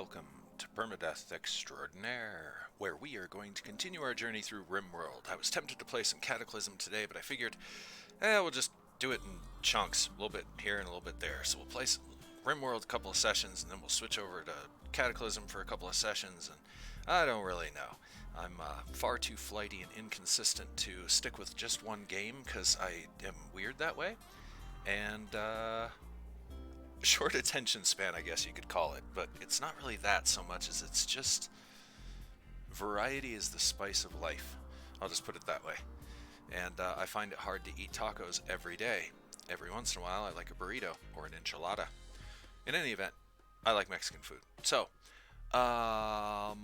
welcome to Permadeath Extraordinaire, where we are going to continue our journey through RimWorld. I was tempted to play some Cataclysm today, but I figured, we'll just do it in chunks, a little bit here and a little bit there. So we'll play some RimWorld a couple of sessions, and then we'll switch over to Cataclysm for a couple of sessions, and I don't really know. I'm far too flighty and inconsistent to stick with just one game, because I am weird that way, and short attention span, I guess you could call it, but it's not really that so much as it's just variety is the spice of life. I'll just put it that way. And I find it hard to eat tacos every day. Every once in a while, I like a burrito or an enchilada. In any event, I like Mexican food. So, I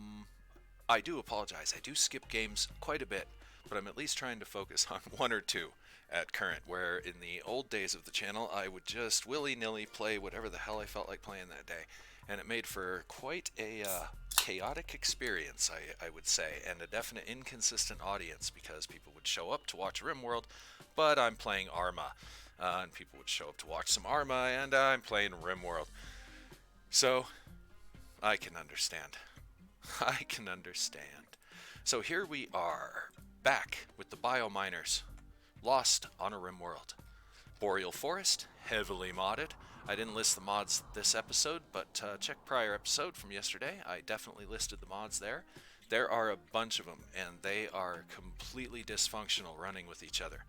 do apologize. I do skip games quite a bit, but I'm at least trying to focus on one or two at current, where in the old days of the channel, I would just willy-nilly play whatever the hell I felt like playing that day. And it made for quite a chaotic experience, I would say, and a definite inconsistent audience, because people would show up to watch RimWorld, but I'm playing Arma. And people would show up to watch some Arma, and I'm playing RimWorld. So, I can understand. I can understand. So here we are, back with the BioMiners Lost on a RimWorld. Boreal Forest, heavily modded. I didn't list the mods this episode, but check prior episode from yesterday. I definitely listed the mods there. There are a bunch of them, and they are completely dysfunctional running with each other.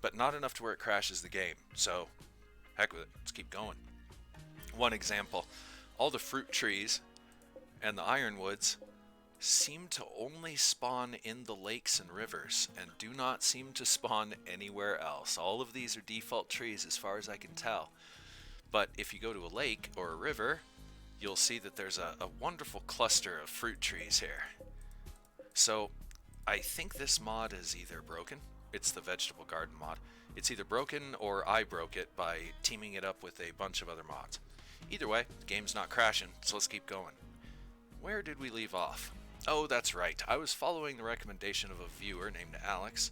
But not enough to where it crashes the game, so heck with it, let's keep going. One example, all the fruit trees and the ironwoods seem to only spawn in the lakes and rivers, and do not seem to spawn anywhere else. All of these are default trees as far as I can tell. But if you go to a lake or a river, you'll see that there's a wonderful cluster of fruit trees here. So I think this mod is either broken. It's the vegetable garden mod. It's either broken or I broke it by teaming it up with a bunch of other mods. Either way, the game's not crashing, so let's keep going. Where did we leave off? Oh, that's right. I was following the recommendation of a viewer named Alex,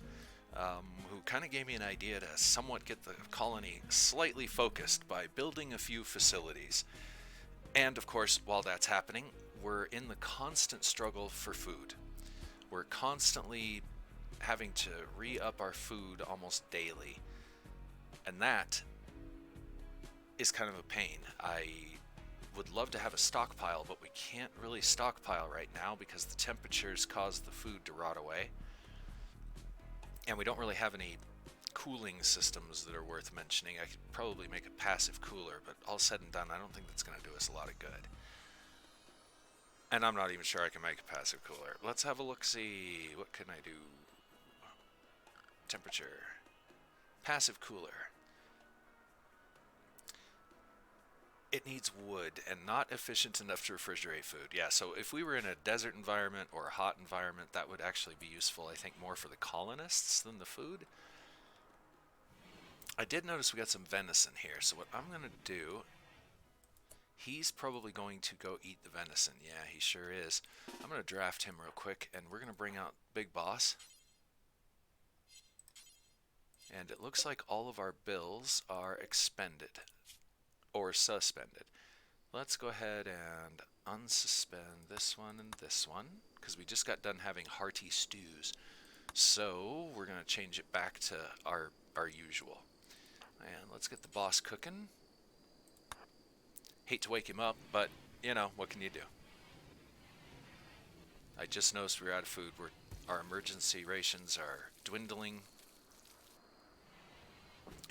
who kind of gave me an idea to somewhat get the colony slightly focused by building a few facilities. And of course, while that's happening, we're in the constant struggle for food. We're constantly having to re-up our food almost daily. And that is kind of a pain. I would love to have a stockpile, but we can't really stockpile right now because the temperatures cause the food to rot away. And we don't really have any cooling systems that are worth mentioning. I could probably make a passive cooler, but all said and done, I don't think that's going to do us a lot of good. And I'm not even sure I can make a passive cooler. Let's have a look-see. What can I do? Temperature. Passive cooler. It needs wood and not efficient enough to refrigerate food. Yeah, so if we were in a desert environment or a hot environment, that would actually be useful, I think, more for the colonists than the food. I did notice we got some venison here, so what I'm going to do, he's probably going to go eat the venison. Yeah, he sure is. I'm going to draft him real quick, and we're going to bring out Big Boss. And it looks like all of our bills are expended. Or suspended. Let's go ahead and unsuspend this one and this one, because we just got done having hearty stews. So we're going to change it back to our usual. And let's get the boss cooking. Hate to wake him up, but, you know, what can you do? I just noticed we're out of food. Our emergency rations are dwindling,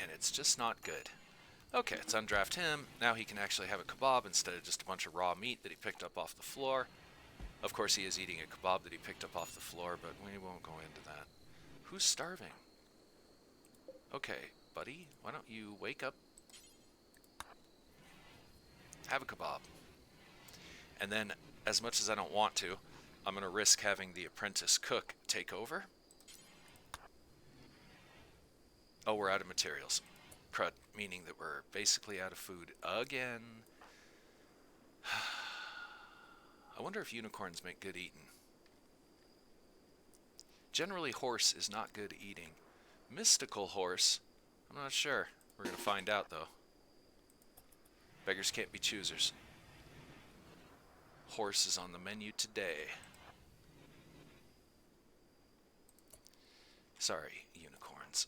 and it's just not good. Okay, let's undraft him. Now he can actually have a kebab instead of just a bunch of raw meat that he picked up off the floor. Of course, he is eating a kebab that he picked up off the floor, but we won't go into that. Who's starving? Okay, buddy, why don't you wake up, have a kebab. And then, as much as I don't want to, I'm going to risk having the apprentice cook take over. Oh, we're out of materials. Crud, meaning that we're basically out of food again. I wonder if unicorns make good eating. Generally, horse is not good eating. Mystical horse, I'm not sure. We're going to find out, though. Beggars can't be choosers. horses on the menu today. Sorry, unicorns.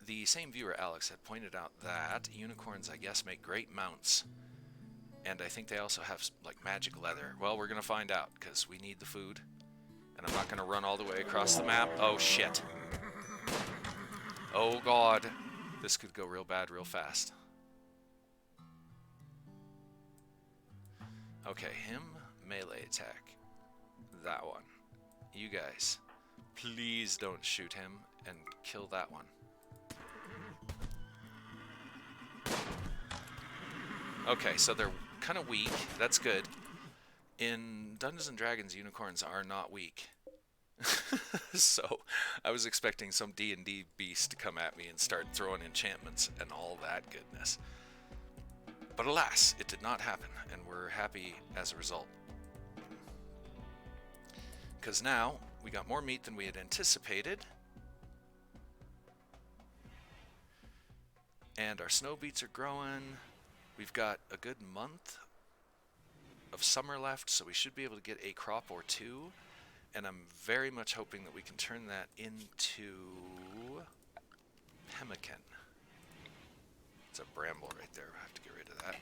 The same viewer, Alex, had pointed out that unicorns, I guess, make great mounts. And I think they also have, like, magic leather. Well, we're gonna find out, because we need the food. And I'm not gonna run all the way across the map. Oh, shit. Oh, God. This could go real bad real fast. Okay, him, melee attack. That one. You guys, please don't shoot him and kill that one. Okay, so they're kind of weak. That's good. In Dungeons & Dragons, unicorns are not weak. So, I was expecting some D&D beast to come at me and start throwing enchantments and all that goodness. But alas, it did not happen, and we're happy as a result. Because now, we got more meat than we had anticipated. And our snow beets are growing. We've got a good month of summer left, so we should be able to get a crop or two. And I'm very much hoping that we can turn that into pemmican. It's a bramble right there. We'll have to get rid of that.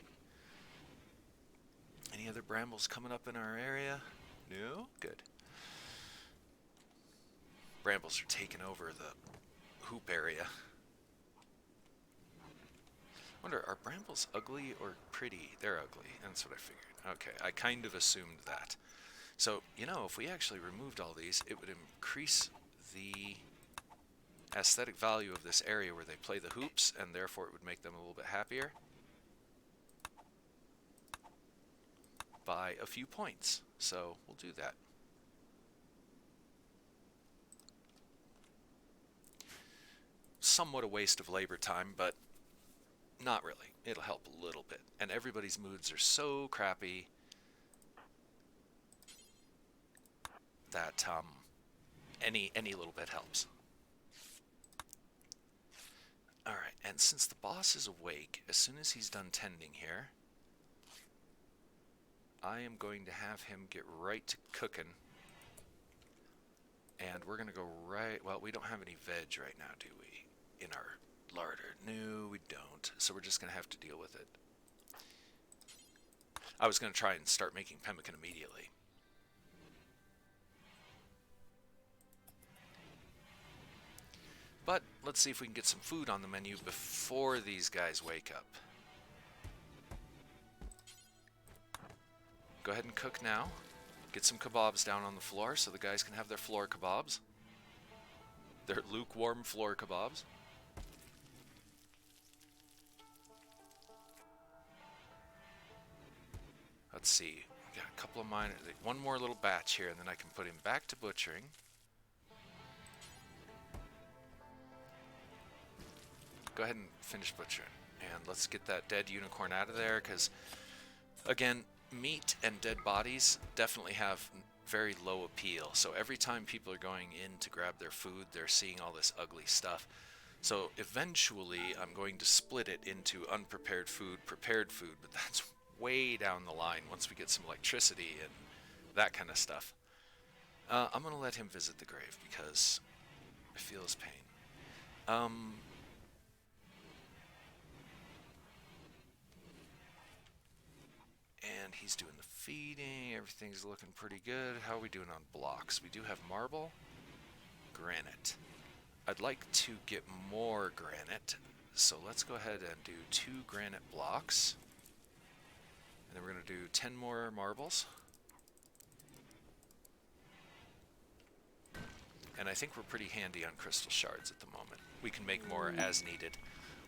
Any other brambles coming up in our area? No? Good. Brambles are taking over the hoop area. I wonder, are brambles ugly or pretty? They're ugly. That's what I figured. Okay, I kind of assumed that. So, you know, if we actually removed all these, it would increase the aesthetic value of this area where they play the hoops, and therefore it would make them a little bit happier by a few points. So, we'll do that. Somewhat a waste of labor time, but not really. It'll help a little bit. And everybody's moods are so crappy that any little bit helps. Alright, and since the boss is awake, as soon as he's done tending here, I am going to have him get right to cooking. And we're going to go right... Well, we don't have any veg right now, do we? In our larder. No, we don't. So we're just going to have to deal with it. I was going to try and start making pemmican immediately. But let's see if we can get some food on the menu before these guys wake up. Go ahead and cook now. Get some kebabs down on the floor so the guys can have their floor kebabs. Their lukewarm floor kebabs. Let's see. We got a couple of mine. One more little batch here, and then I can put him back to butchering. Go ahead and finish butchering. And let's get that dead unicorn out of there, because, again, meat and dead bodies definitely have very low appeal. So every time people are going in to grab their food, they're seeing all this ugly stuff. So eventually I'm going to split it into unprepared food, prepared food, but that's way down the line once we get some electricity and that kind of stuff. I'm going to let him visit the grave because I feel his pain. And he's doing the feeding. Everything's looking pretty good. How are we doing on blocks? We do have marble, granite. I'd like to get more granite, so let's go ahead and do 2 granite blocks. And then we're going to do 10 more marbles. And I think we're pretty handy on crystal shards at the moment. We can make more as needed.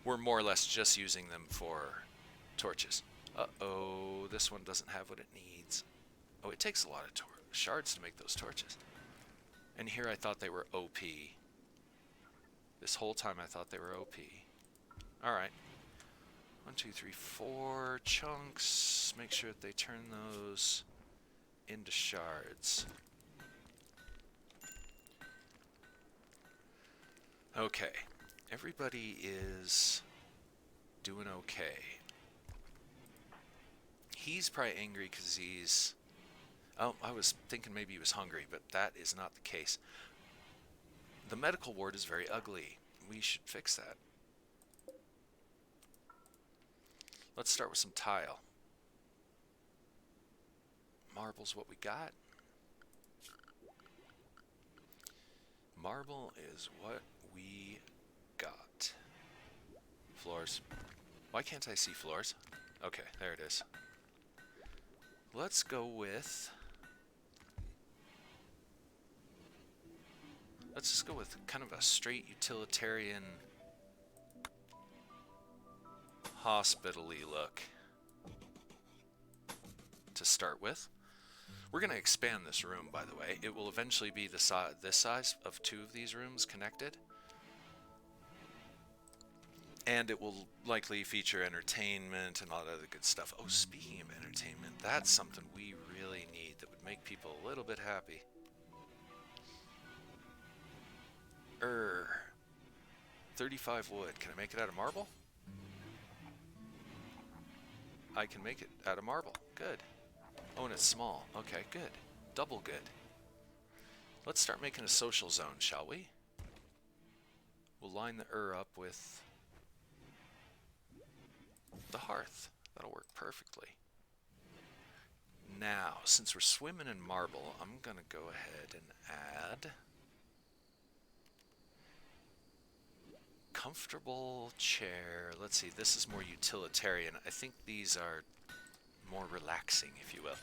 We're more or less just using them for torches. Uh-oh, this one doesn't have what it needs. Oh, it takes a lot of shards to make those torches. And here I thought they were OP. This whole time I thought they were OP. Alright. 1, 2, 3, 4 chunks. Make sure that they turn those into shards. Okay. Everybody is doing okay. He's probably angry because he's... Oh, I was thinking maybe he was hungry, but that is not the case. The medical ward is very ugly. We should fix that. Let's start with some tile. Marble's what we got. Marble is what we got. Floors. Why can't I see floors? Okay, there it is. Let's go with... Let's just go with kind of a straight utilitarian hospital-y look to start with. We're going to expand this room, by the way. It will eventually be this size of 2 of these rooms connected. And it will likely feature entertainment and all that other good stuff. Oh, speaking of entertainment, that's something we really need that would make people a little bit happy. 35 wood. Can I make it out of marble? I can make it out of marble. Good. Oh, and it's small. Okay, good. Double good. Let's start making a social zone, shall we? We'll line the up with the hearth. That'll work perfectly. Now, since we're swimming in marble, I'm going to go ahead and add comfortable chair. Let's see, this is more utilitarian. I think these are more relaxing, if you will.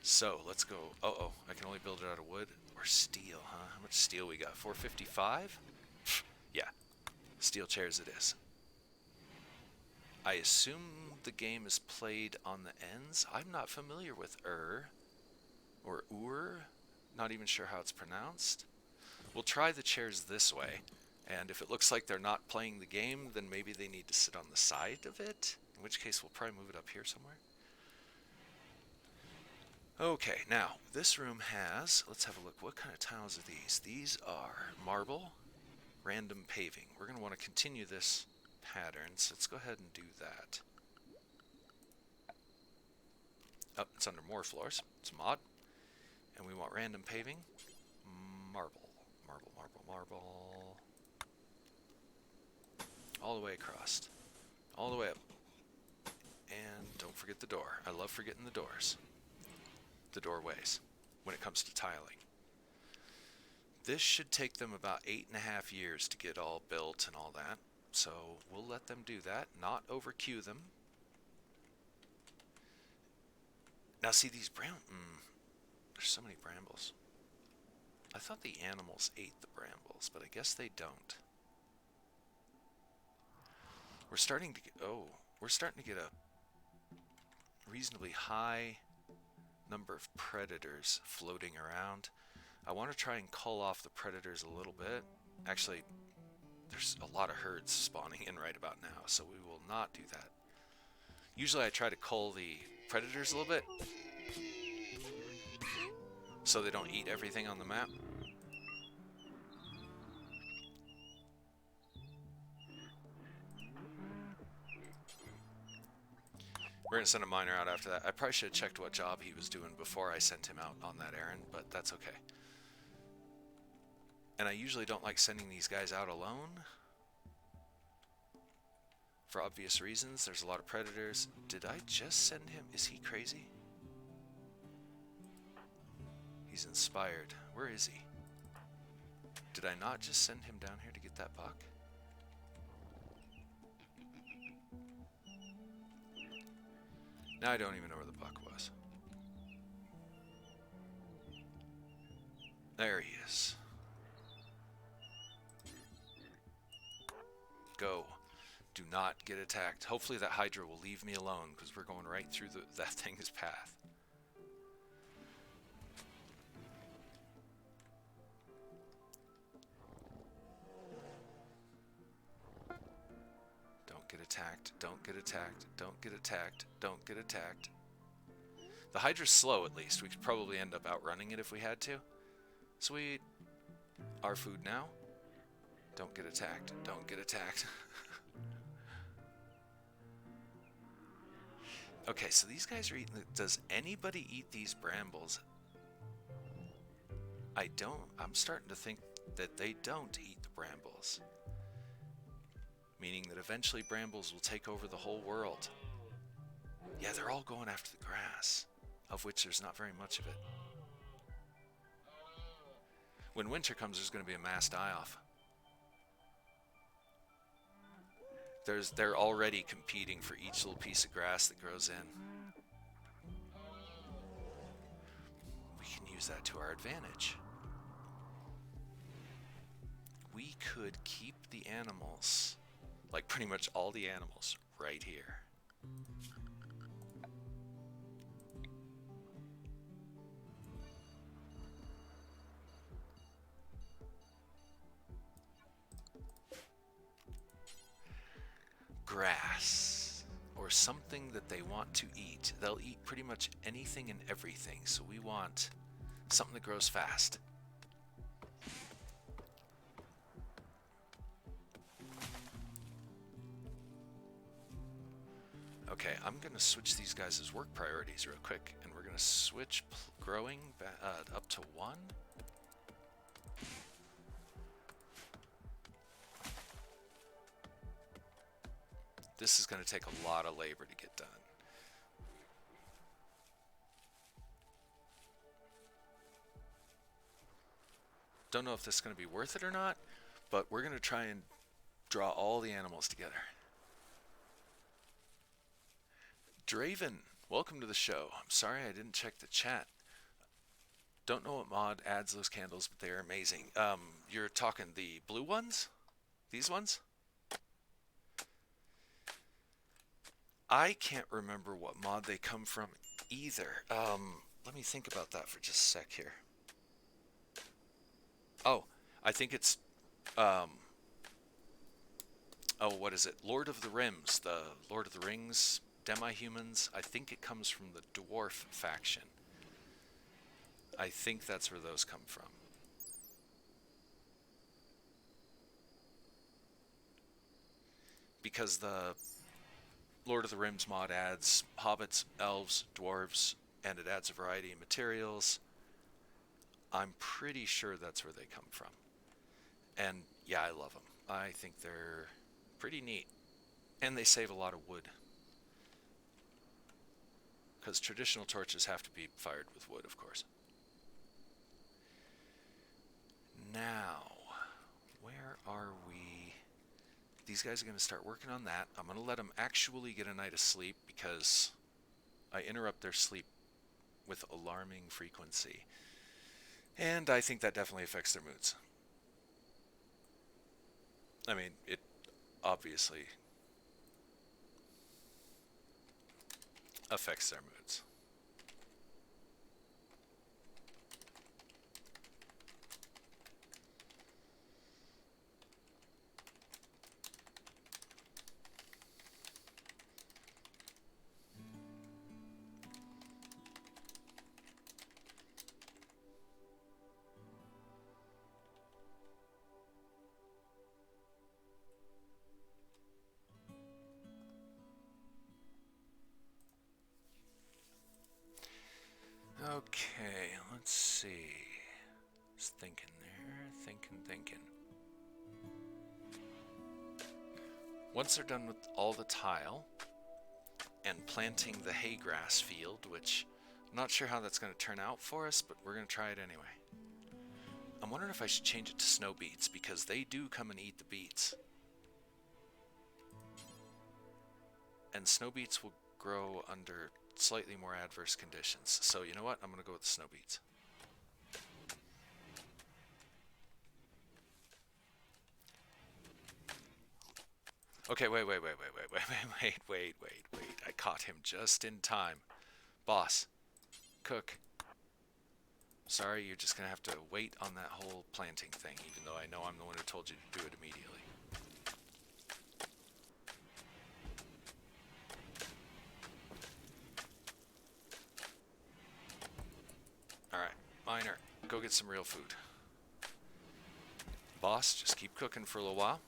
So, let's go. Uh-oh, I can only build it out of wood or steel, huh? How much steel we got? 455? Yeah, steel chairs it is. I assume the game is played on the ends. I'm not familiar with or not even sure how it's pronounced. We'll try the chairs this way, and if it looks like they're not playing the game, then maybe they need to sit on the side of it, in which case we'll probably move it up here somewhere. Okay, now, this room has, let's have a look, what kind of tiles are these? These are marble, random paving. We're going to want to continue this pattern, so let's go ahead and do that. Oh, it's under more floors. It's mod. And we want random paving. Marble. Marble, marble, marble. All the way across. All the way up. And don't forget the door. I love forgetting the doors. The doorways when it comes to tiling. This should take them about 8.5 years to get all built and all that. So we'll let them do that, not overqueue them. Now see these there's so many brambles. I thought the animals ate the brambles, but I guess they don't. We're starting to get a reasonably high number of predators floating around. I want to try and cull off the predators a little bit. Actually, there's a lot of herds spawning in right about now, so we will not do that. Usually I try to cull the predators a little bit so they don't eat everything on the map. We're going to send a miner out after that. I probably should have checked what job he was doing before I sent him out on that errand, but that's okay. And I usually don't like sending these guys out alone. For obvious reasons, there's a lot of predators. Did I just send him? Is he crazy? He's inspired. Where is he? Did I not just send him down here to get that buck? Now I don't even know where the buck was. There he is. Go. Do not get attacked. Hopefully that Hydra will leave me alone, because we're going right through that thing's path. Don't get attacked. Don't get attacked. Don't get attacked. Don't get attacked. The Hydra's slow, at least. We could probably end up outrunning it if we had to. Sweet. Our food now. Don't get attacked. Don't get attacked. Okay, so these guys are eating... Does anybody eat these brambles? I don't... I'm starting to think that they don't eat the brambles. Meaning that eventually brambles will take over the whole world. Yeah, they're all going after the grass, of which there's not very much of it. When winter comes, there's going to be a mass die-off. They're already competing for each little piece of grass that grows in. We can use that to our advantage. We could keep the animals, like pretty much all the animals, right here. Grass, or something that they want to eat. They'll eat pretty much anything and everything, so we want something that grows fast. Okay, I'm going to switch these guys' work priorities real quick, and we're going to switch growing up to 1. This is going to take a lot of labor to get done. Don't know if this is going to be worth it or not, but we're going to try and draw all the animals together. Draven, welcome to the show. I'm sorry I didn't check the chat. Don't know what mod adds those candles, but they are amazing. You're talking the blue ones? These ones? I can't remember what mod they come from either. Let me think about that for just a sec here. Oh, I think it's, oh, what is it? Lord of the Rims, the Lord of the Rings demi-humans. I think it comes from the dwarf faction. I think that's where those come from. Because the Lord of the Rims mod adds hobbits, elves, dwarves, and it adds a variety of materials. I'm pretty sure that's where they come from. And yeah, I love them. I think they're pretty neat. And they save a lot of wood. Because traditional torches have to be fired with wood, of course. Now, where are we? These guys are going to start working on that. I'm going to let them actually get a night of sleep because I interrupt their sleep with alarming frequency. And I think that definitely affects their moods. I mean, it obviously affects their moods. Okay, let's see. Just thinking there, thinking. Once they're done with all the tile and planting the hay grass field, which I'm not sure how that's going to turn out for us, but we're going to try it anyway. I'm wondering if I should change it to snow beets because they do come and eat the beets. And snow beets will grow under slightly more adverse conditions. So you know what? I'm going to go with the snow beets. Okay, wait. I caught him just in time. Boss, cook. Sorry, you're just going to have to wait on that whole planting thing, even though I know I'm the one who told you to do it immediately. Alright, Miner, go get some real food. Boss, just keep cooking for a little while.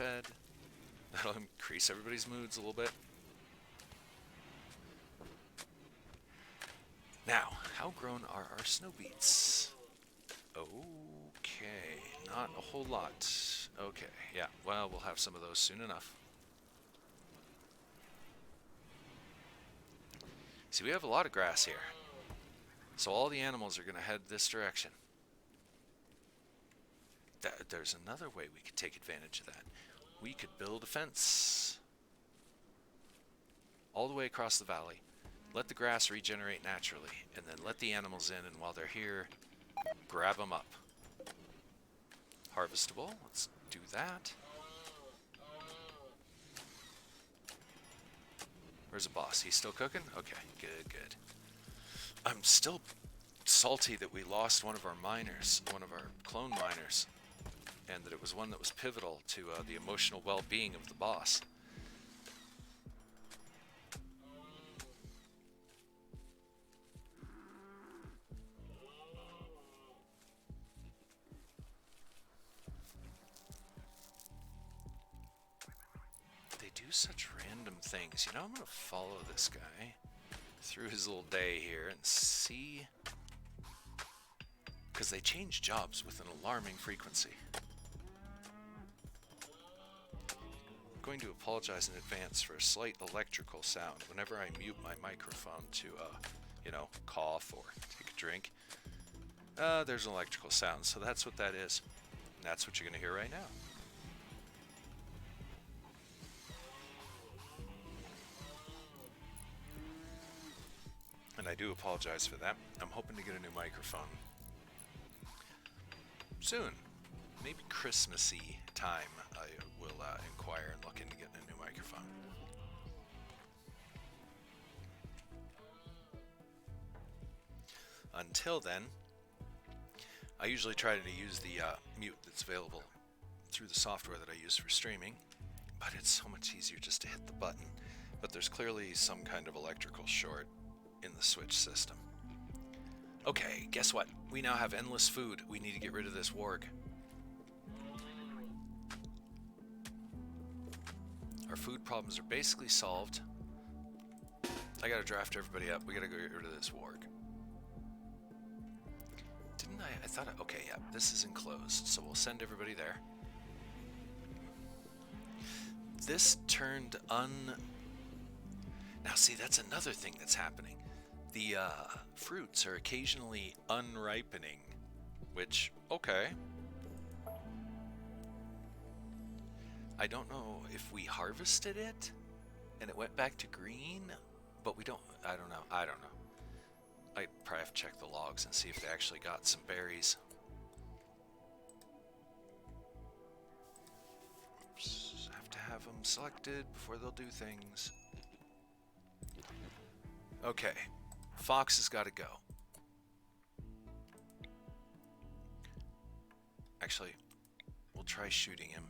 fed. That'll increase everybody's moods a little bit. Now, how grown are our snow beets? Okay, not a whole lot. Okay, yeah, well, we'll have some of those soon enough. See, we have a lot of grass here. So all the animals are going to head this direction. There's another way we could take advantage of that. We could build a fence all the way across the valley. Let the grass regenerate naturally, and then let the animals in, and while they're here, grab them up. Harvestable, let's do that. Where's the boss? He's still cooking? Okay, good, good. I'm still salty that we lost one of our miners, one of our clone miners, and that it was one that was pivotal to the emotional well-being of the boss. They do such random things. You know, I'm going to follow this guy through his little day here and see, because they change jobs with an alarming frequency. I'm going to apologize in advance for a slight electrical sound whenever I mute my microphone to, you know, cough or take a drink. There's an electrical sound, so that's what that is. And that's what you're going to hear right now. And I do apologize for that. I'm hoping to get a new microphone soon. Maybe Christmassy time I will inquire and look into getting a new microphone. Until then, I usually try to use the mute that's available through the software that I use for streaming, but it's so much easier just to hit the button. But there's clearly some kind of electrical short in the switch system. Okay, guess what? We now have endless food. We need to get rid of this warg. Our food problems are basically solved. I gotta draft everybody up. We gotta get rid of this warg. Didn't I? I thought, okay, yeah, this is enclosed, so we'll send everybody there. This turned Now see, that's another thing that's happening. The fruits are occasionally unripening, which, okay. I don't know if we harvested it and it went back to green, but we don't, I don't know. I probably have to check the logs and see if they actually got some berries. Oops, have to have them selected before they'll do things. Okay. Fox has got to go. Actually, we'll try shooting him.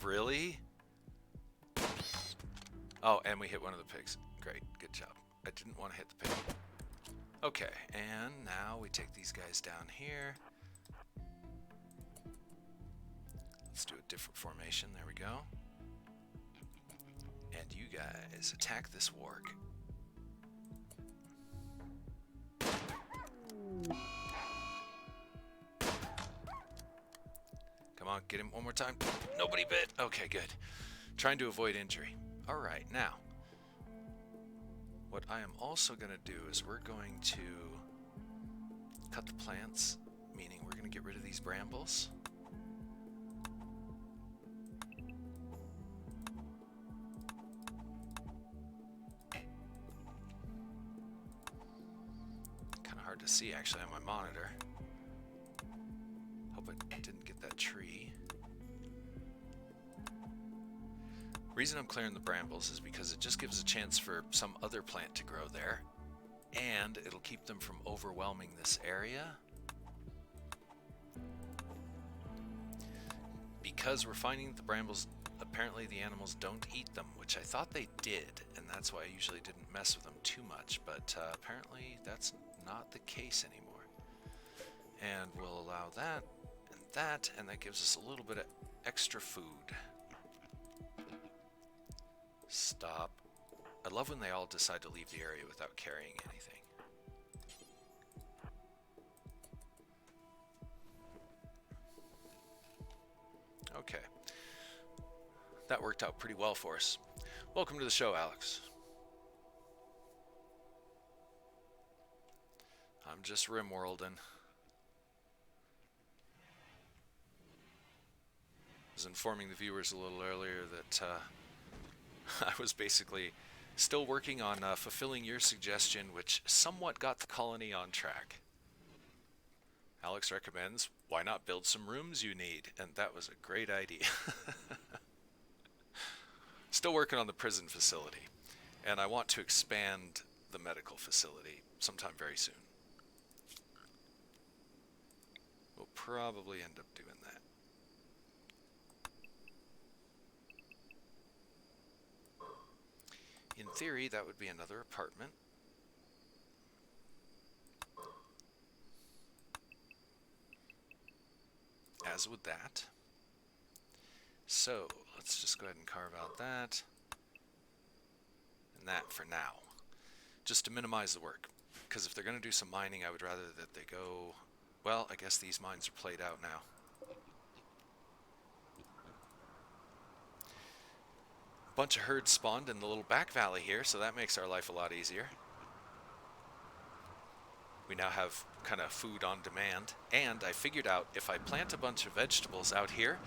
Really? Oh, and we hit one of the pigs. Great, good job. I didn't want to hit the pig. Okay, and now we take these guys down here. Let's do a different formation. There we go. And you guys attack this warg. Come on, get him one more time. Nobody bit. Okay, good. Trying to avoid injury. All right, now, what I am also going to do is we're going to cut the plants, meaning we're going to get rid of these brambles. To see actually on my monitor. Hope I didn't get that tree. Reason I'm clearing the brambles is because it just gives a chance for some other plant to grow there, and it'll keep them from overwhelming this area. Because we're finding the brambles, apparently the animals don't eat them, which I thought they did, and that's why I usually didn't mess with them too much, but apparently that's not the case anymore. And we'll allow that, and that gives us a little bit of extra food. Stop. I love when they all decide to leave the area without carrying anything. Okay. That worked out pretty well for us. Welcome to the show, Alex. I'm just RimWorlding. I was informing the viewers a little earlier that I was basically still working on fulfilling your suggestion, which somewhat got the colony on track. Alex recommends, why not build some rooms you need? And that was a great idea. Still working on the prison facility, and I want to expand the medical facility sometime very soon. We'll probably end up doing that. In theory, that would be another apartment. As would that. So, let's just go ahead and carve out that. And that for now. Just to minimize the work. Because if they're going to do some mining, I would rather that they go... Well, I guess these mines are played out now. Bunch of herds spawned in the little back valley here, so that makes our life a lot easier. We now have kind of food on demand, and I figured out if I plant a bunch of vegetables out here,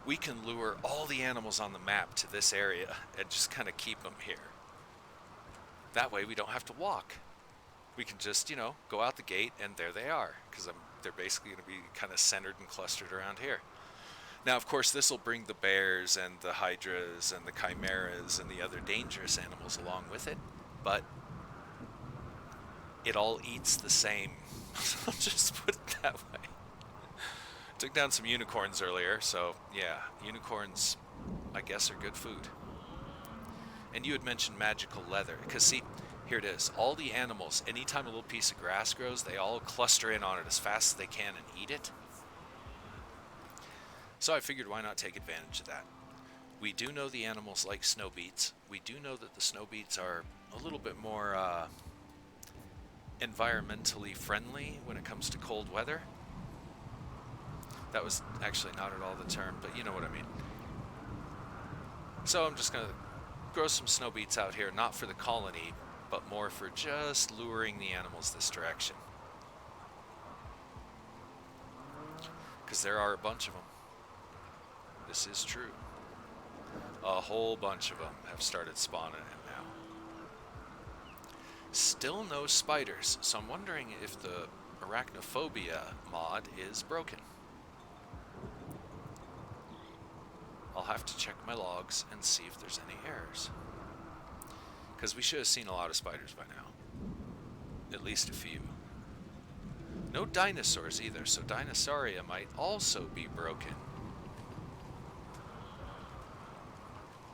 we can lure all the animals on the map to this area and just kind of keep them here. That way we don't have to walk. We can just, you know, go out the gate and there they are, because they're basically going to be kind of centered and clustered around here. Now, of course, this will bring the bears and the hydras and the chimeras and the other dangerous animals along with it, but it all eats the same. I'll just put it that way. Took down some unicorns earlier, so yeah, unicorns, I guess, are good food. And you had mentioned magical leather, because see, here it is. All the animals, anytime a little piece of grass grows, they all cluster in on it as fast as they can and eat it. So I figured, why not take advantage of that? We do know the animals like snow beets. We do know that the snow beets are a little bit more environmentally friendly when it comes to cold weather. That was actually not at all the term, but you know what I mean. So I'm just going to grow some snow beets out here, not for the colony, but more for just luring the animals this direction. Because there are a bunch of them. This is true. A whole bunch of them have started spawning in now. Still no spiders, so I'm wondering if the arachnophobia mod is broken. I'll have to check my logs and see if there's any errors. Because we should have seen a lot of spiders by now. At least a few. No dinosaurs either, so Dinosauria might also be broken.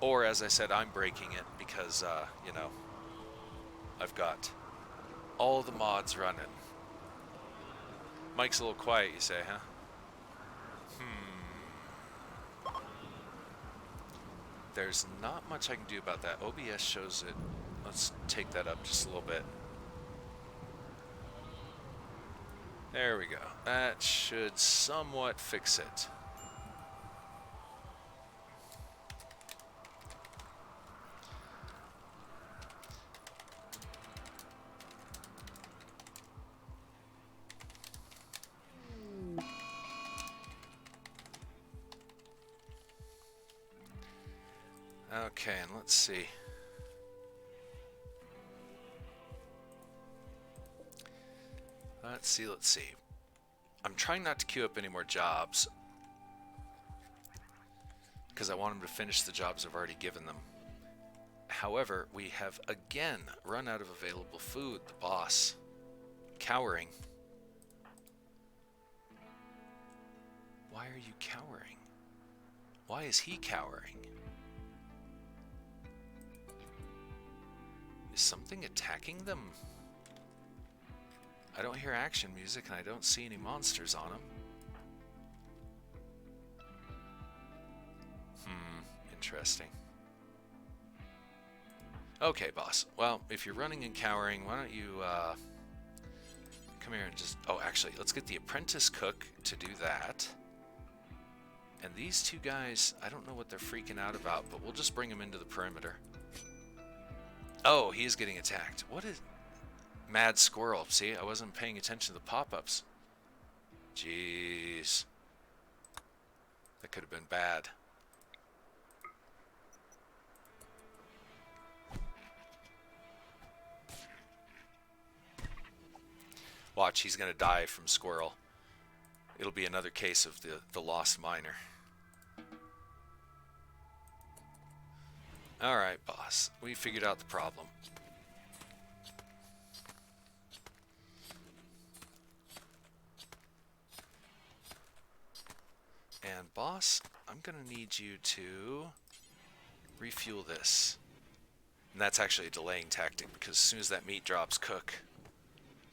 Or, as I said, I'm breaking it because, you know, I've got all the mods running. Mike's a little quiet, you say, huh? There's not much I can do about that. OBS shows it. Let's take that up just a little bit. There we go. That should somewhat fix it. Okay, and let's see. Let's see. I'm trying not to queue up any more jobs because I want them to finish the jobs I've already given them. However, we have again run out of available food. The boss cowering. Why are you cowering? Why is he cowering? Is something attacking them? I don't hear action music, and I don't see any monsters on them. Interesting. Okay, boss. Well, if you're running and cowering, why don't you come here and just... Oh, actually, let's get the apprentice cook to do that. And these two guys, I don't know what they're freaking out about, but we'll just bring them into the perimeter. Oh, he is getting attacked. What is... Mad squirrel. See, I wasn't paying attention to the pop-ups. Jeez. That could have been bad. Watch, he's going to die from squirrel. It'll be another case of the lost miner. Alright, boss. We figured out the problem. And boss, I'm going to need you to refuel this. And that's actually a delaying tactic, because as soon as that meat drops, cook.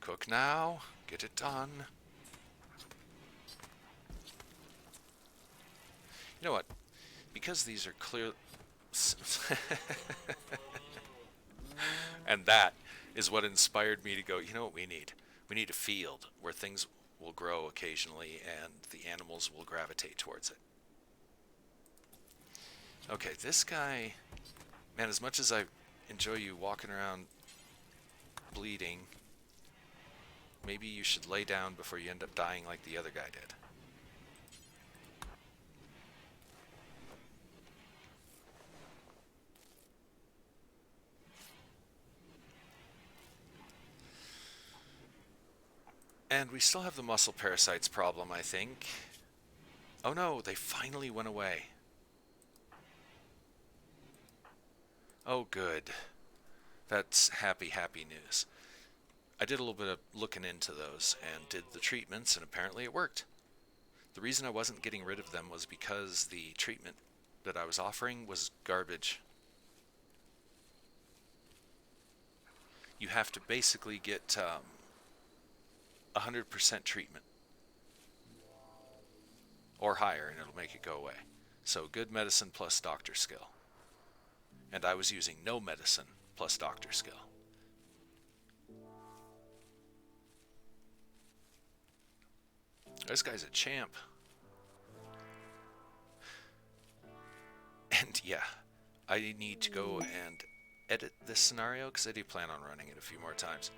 Cook now. Get it done. You know what? Because these are clear... And that is what inspired me to go, you know what we need? We need a field where things will grow occasionally and the animals will gravitate towards it. Okay, this guy... Man, as much as I enjoy you walking around bleeding, maybe you should lay down before you end up dying like the other guy did. And we still have the muscle parasites problem, I think. Oh no, they finally went away. Oh good. That's happy, happy news. I did a little bit of looking into those and did the treatments, and apparently it worked. The reason I wasn't getting rid of them was because the treatment that I was offering was garbage. You have to basically get 100% treatment or higher and it'll make it go away. So good medicine plus doctor skill. And I was using no medicine plus doctor skill. This guy's a champ. And yeah, I need to go and edit this scenario because I do plan on running it a few more times.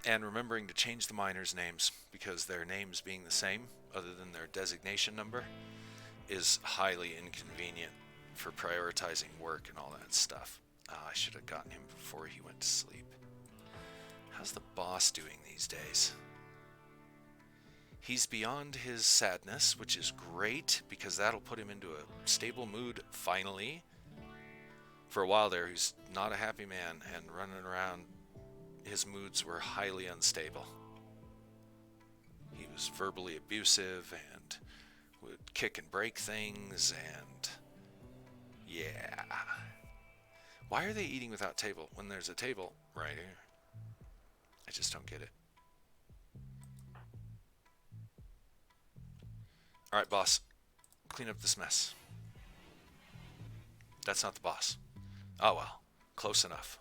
And remembering to change the miners' names, because their names being the same, other than their designation number, is highly inconvenient for prioritizing work and all that stuff. I should have gotten him before he went to sleep. How's the boss doing these days? He's beyond his sadness, which is great, because that'll put him into a stable mood, finally. For a while there, he's not a happy man, and running around, his moods were highly unstable. He was verbally abusive and would kick and break things, and yeah. Why are they eating without table when there's a table right here? I just don't get it. Alright, boss. Clean up this mess. That's not the boss. Oh well. Close enough.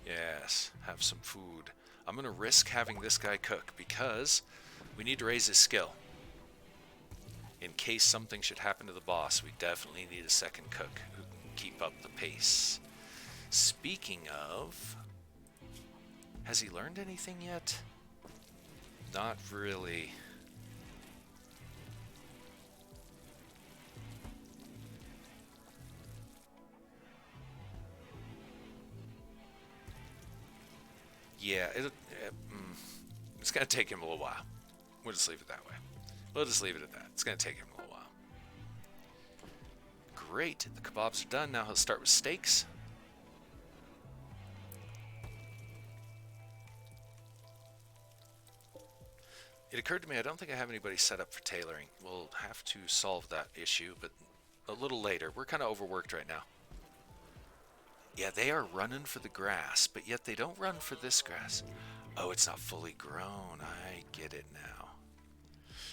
Yes, have some food. I'm going to risk having this guy cook because we need to raise his skill. In case something should happen to the boss, we definitely need a second cook who can keep up the pace. Speaking of, has he learned anything yet? Not really. Yeah, it's going to take him a little while. We'll just leave it that way. We'll just leave it at that. It's going to take him a little while. Great. The kebabs are done. Now he'll start with steaks. It occurred to me I don't think I have anybody set up for tailoring. We'll have to solve that issue, but a little later. We're kind of overworked right now. Yeah, they are running for the grass, but yet they don't run for this grass. Oh, it's not fully grown. I get it now.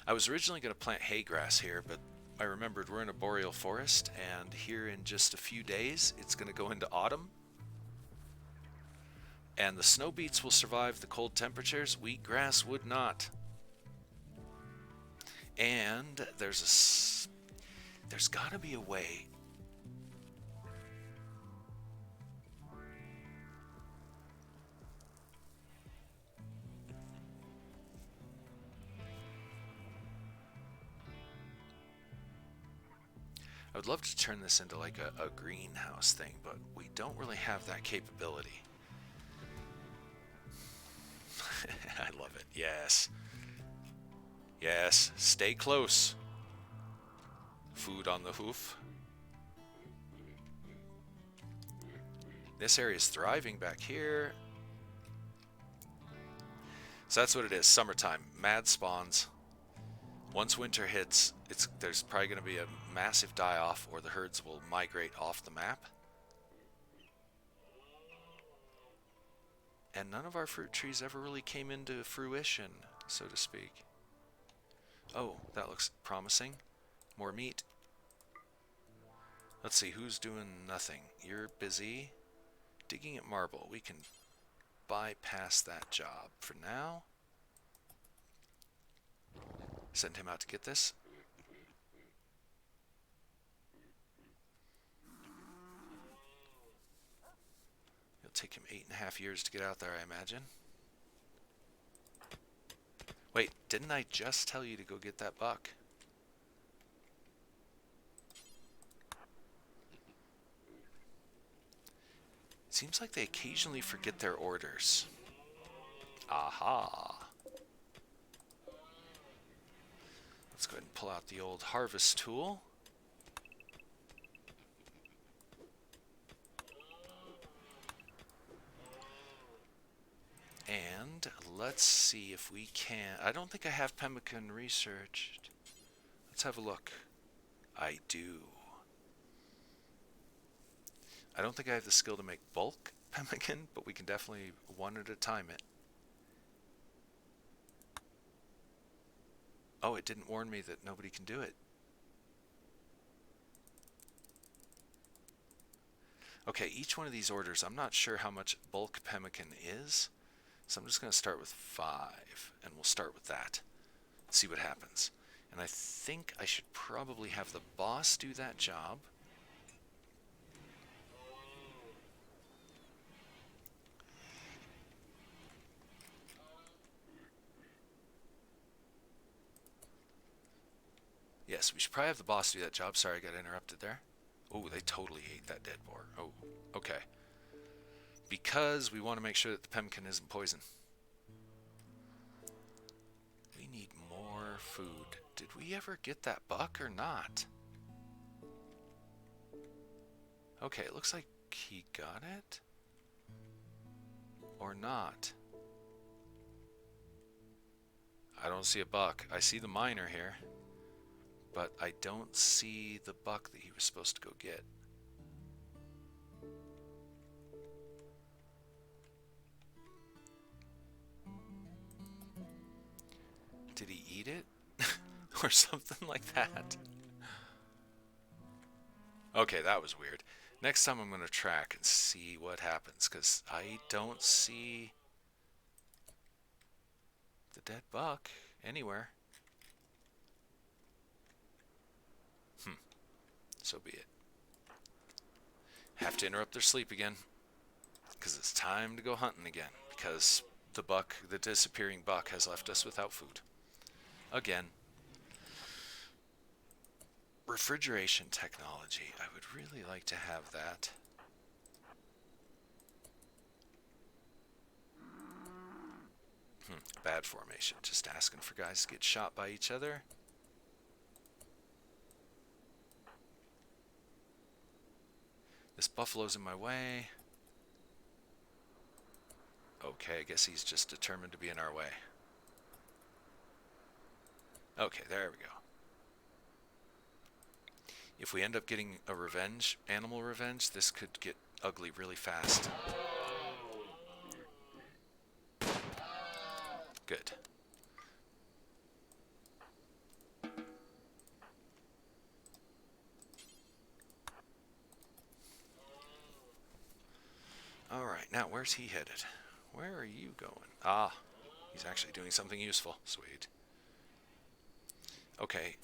I was originally going to plant hay grass here, but I remembered we're in a boreal forest, and here in just a few days, it's going to go into autumn. And the snow beets will survive the cold temperatures. Wheatgrass would not. And there's got to be a way. I would love to turn this into like a greenhouse thing, but we don't really have that capability. I love it. Yes. Yes. Stay close. Food on the hoof. This area is thriving back here. So that's what it is. Summertime. Mad spawns. Once winter hits, there's probably going to be a massive die-off, or the herds will migrate off the map. And none of our fruit trees ever really came into fruition, so to speak. Oh, that looks promising. More meat. Let's see, who's doing nothing? You're busy digging at marble. We can bypass that job for now. Send him out to get this. It'll take him 8.5 years to get out there, I imagine. Wait, didn't I just tell you to go get that buck? It seems like they occasionally forget their orders. Aha! Let's go ahead and pull out the old harvest tool. And let's see if we can... I don't think I have pemmican researched. Let's have a look. I do. I don't think I have the skill to make bulk pemmican, but we can definitely one at a time it. Oh, it didn't warn me that nobody can do it. Okay, each one of these orders, I'm not sure how much bulk pemmican is, so I'm just going to start with 5, and we'll start with that. See what happens. And I think I should probably have the boss do that job. Yes, we should probably have the boss do that job. Sorry, I got interrupted there. Oh, they totally ate that dead boar. Oh, okay. Because we want to make sure that the pemmican isn't poison. We need more food. Did we ever get that buck or not? Okay, it looks like he got it. Or not. I don't see a buck. I see the miner here. But I don't see the buck that he was supposed to go get. Did he eat it? Or something like that? Okay, that was weird. Next time I'm going to track and see what happens, because I don't see the dead buck anywhere. So be it. Have to interrupt their sleep again, because it's time to go hunting again, because the disappearing buck has left us without food. Again. Refrigeration technology. I would really like to have that. Bad formation. Just asking for guys to get shot by each other. This buffalo's in my way. Okay, I guess he's just determined to be in our way. Okay, there we go. If we end up getting a animal revenge, this could get ugly really fast. Good. Alright, now where's he headed? Where are you going? Ah, he's actually doing something useful. Sweet. Okay,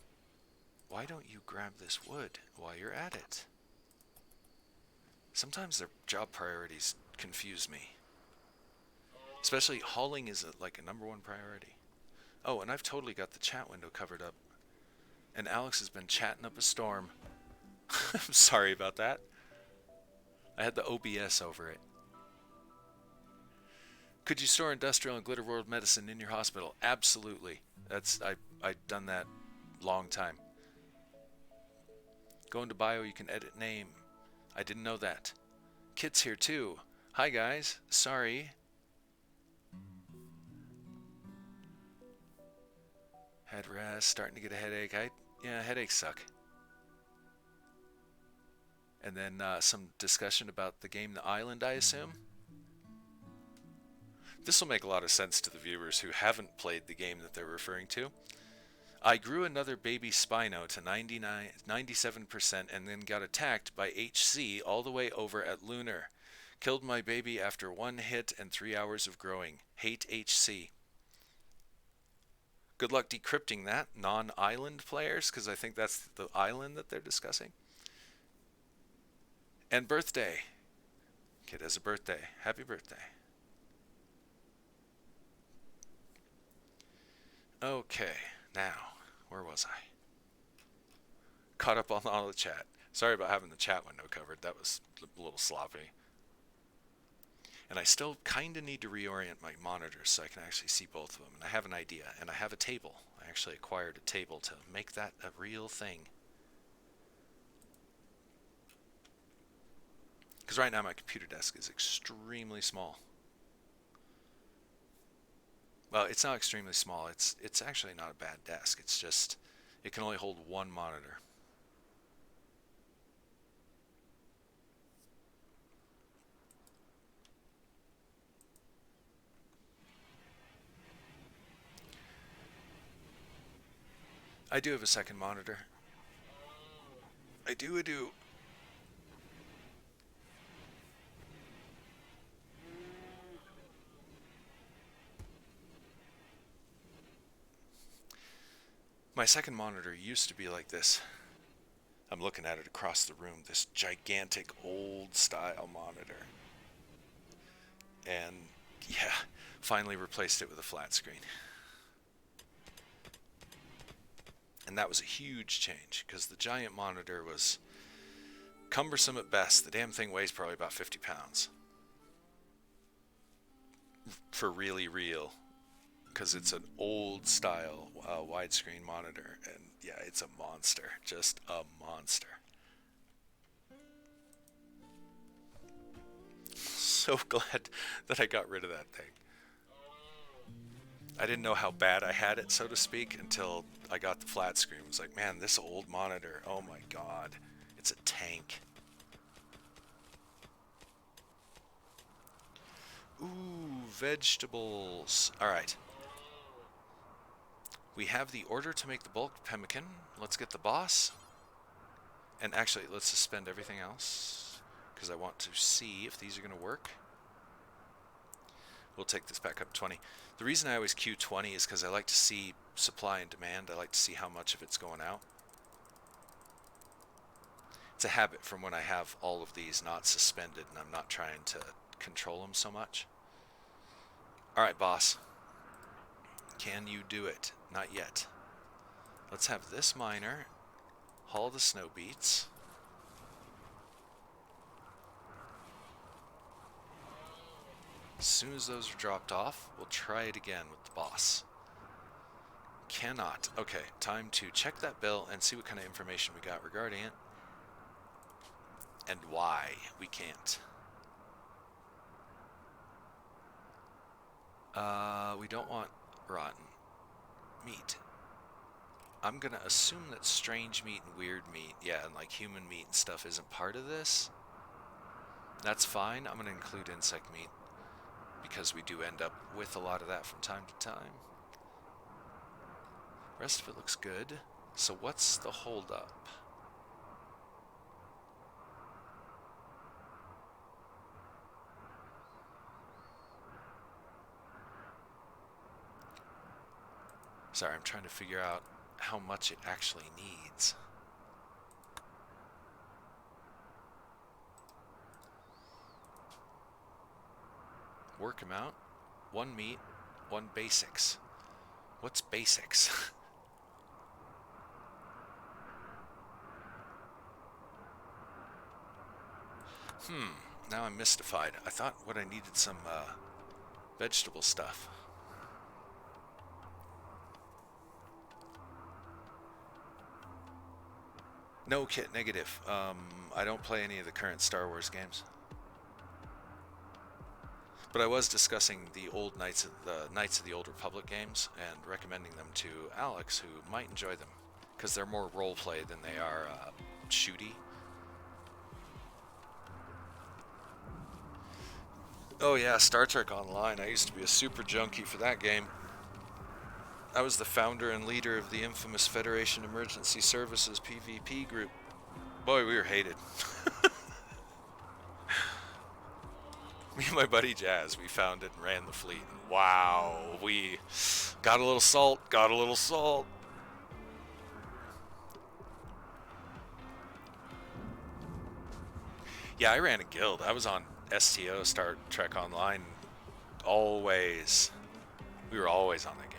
why don't you grab this wood while you're at it? Sometimes their job priorities confuse me. Especially hauling is like a #1 priority. Oh, and I've totally got the chat window covered up. And Alex has been chatting up a storm. I'm sorry about that. I had the OBS over it. Could you store industrial and glitter world medicine in your hospital? Absolutely. I've done that long time. Go into bio, you can edit name. I didn't know that. Kit's here too. Hi guys. Sorry. Head rest, starting to get a headache. Yeah, headaches suck. And then some discussion about the game The Island, I assume. This will make a lot of sense to the viewers who haven't played the game that they're referring to. I grew another baby Spino to 97% and then got attacked by HC all the way over at Lunar. Killed my baby after 1 hit and 3 hours of growing. Hate HC. Good luck decrypting that, non-island players, because I think that's the island that they're discussing. And birthday. Kid has a birthday. Happy birthday. Okay, now, where was I? Caught up on all the chat. Sorry about having the chat window covered. That was a little sloppy. And I still kind of need to reorient my monitors so I can actually see both of them. And I have an idea, and I have a table. I actually acquired a table to make that a real thing. Because right now my computer desk is extremely small. Well, it's not extremely small. It's actually not a bad desk. It's just, it can only hold 1 monitor. I do have a second monitor. I do. My second monitor used to be like this. I'm looking at it across the room, this gigantic old style monitor. And yeah, finally replaced it with a flat screen. And that was a huge change because the giant monitor was cumbersome at best. The damn thing weighs probably about 50 pounds. For really real. Because it's an old style widescreen monitor, and yeah, it's a monster, just a monster. So glad that I got rid of that thing. I didn't know how bad I had it, so to speak, until I got the flat screen. It was like, man, this old monitor, oh my god, it's a tank. Ooh, vegetables. Alright. We have the order to make the bulk pemmican. Let's get the boss. And actually, let's suspend everything else, because I want to see if these are going to work. We'll take this back up 20. The reason I always queue 20 is because I like to see supply and demand. I like to see how much of it's going out. It's a habit from when I have all of these not suspended and I'm not trying to control them so much. Alright, boss. Can you do it? Not yet. Let's have this miner haul the snow beets. As soon as those are dropped off, we'll try it again with the boss. Cannot. Okay, time to check that bill and see what kind of information we got regarding it. And why we can't. We don't want rotten meat. I'm gonna assume that strange meat and weird meat, yeah, and like human meat and stuff isn't part of this. That's fine. I'm going to include insect meat because we do end up with a lot of that from time to time. Rest of it looks good. So what's the holdup? Sorry, I'm trying to figure out how much it actually needs. Work amount, 1 meat, 1 basics. What's basics? Now I'm mystified. I thought what I needed some vegetable stuff. No, Kit, negative. I don't play any of the current Star Wars games. But I was discussing the old Knights of the Old Republic games and recommending them to Alex, who might enjoy them, because they're more roleplay than they are shooty. Oh yeah, Star Trek Online. I used to be a super junkie for that game. I was the founder and leader of the infamous Federation Emergency Services PvP group. Boy, we were hated. Me and my buddy Jazz, we founded and ran the fleet. Wow, we got a little salt, got a little salt. Yeah, I ran a guild. I was on STO, Star Trek Online, always. We were always on that game.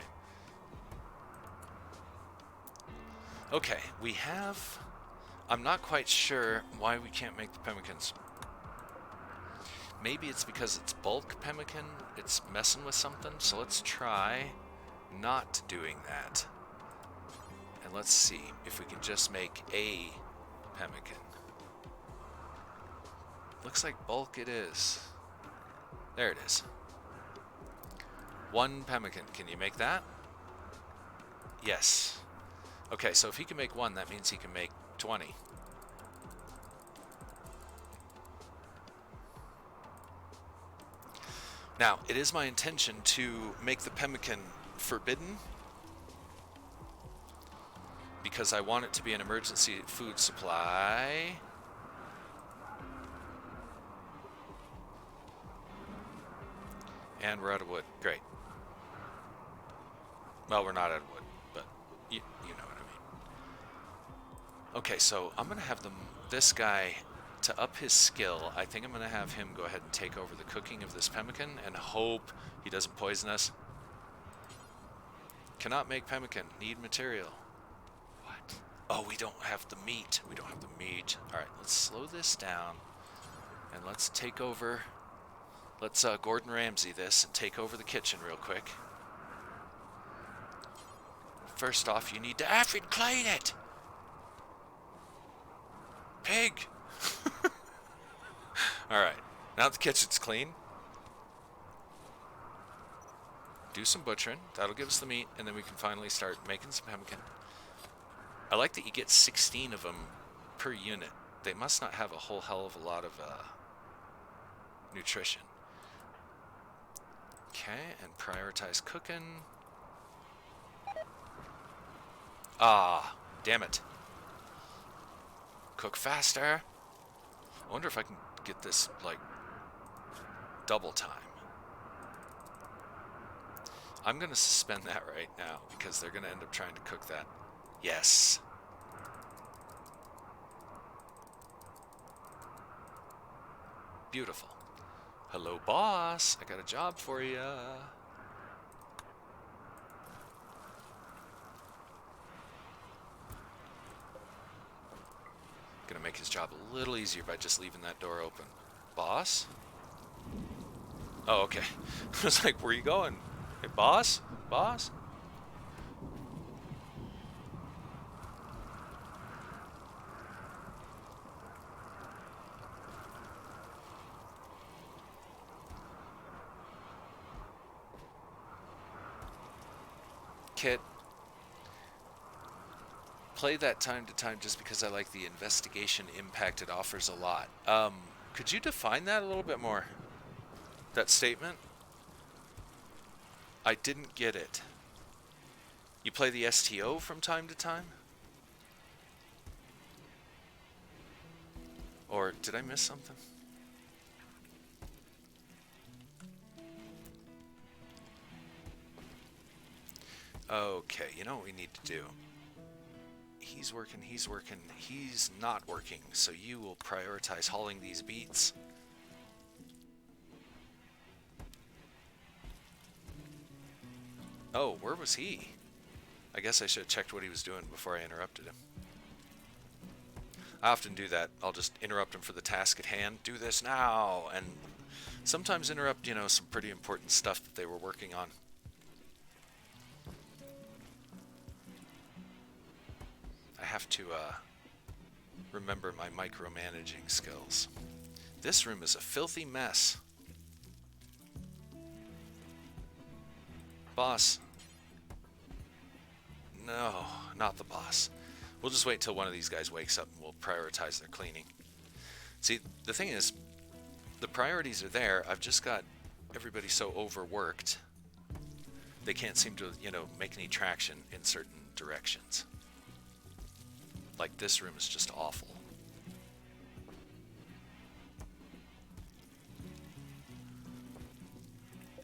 Okay, we have... I'm not quite sure why we can't make the pemmicans. Maybe it's because it's bulk pemmican, it's messing with something, so let's try not doing that. And let's see if we can just make a pemmican. Looks like bulk it is. There it is. 1 pemmican. Can you make that? Yes. Okay, so if he can make 1, that means he can make 20. Now, it is my intention to make the pemmican forbidden because I want it to be an emergency food supply. And we're out of wood. Great. Well, we're not out of wood, but you know what I mean. Okay, so I'm going to have this guy, to up his skill, I think I'm going to have him go ahead and take over the cooking of this pemmican and hope he doesn't poison us. Cannot make pemmican. Need material. What? Oh, we don't have the meat. We don't have the meat. Alright, let's slow this down. And let's take over... Let's Gordon Ramsay this and take over the kitchen real quick. First off, you need to effing clean it! Pig! Alright, now the kitchen's clean. Do some butchering. That'll give us the meat, and then we can finally start making some pemmican. I like that you get 16 of them per unit. They must not have a whole hell of a lot of nutrition. Okay, and prioritize cooking. Ah, damn it. Cook faster. I wonder if I can get this, like, double time. I'm going to suspend that right now because they're going to end up trying to cook that. Yes. Beautiful. Hello, boss. I got a job for you. Gonna make his job a little easier by just leaving that door open. Boss? Oh, okay. I was like, where are you going? Hey, boss? Boss? Kit, play that time to time just because I like the investigation impact it offers a lot. Could you define that a little bit more? That statement? I didn't get it. You play the STO from time to time? Or did I miss something? Okay, you know what we need to do? He's working, he's not working, so you will prioritize hauling these beets. Oh, where was he? I guess I should have checked what he was doing before I interrupted him. I often do that. I'll just interrupt him for the task at hand. Do this now! And sometimes interrupt, you know, some pretty important stuff that they were working on. I have to remember my micromanaging skills. This room is a filthy mess. Boss. No, not the boss. We'll just wait till one of these guys wakes up and we'll prioritize their cleaning. See, the thing is, the priorities are there. I've just got everybody so overworked. They can't seem to, you know, make any traction in certain directions. Like this room is just awful.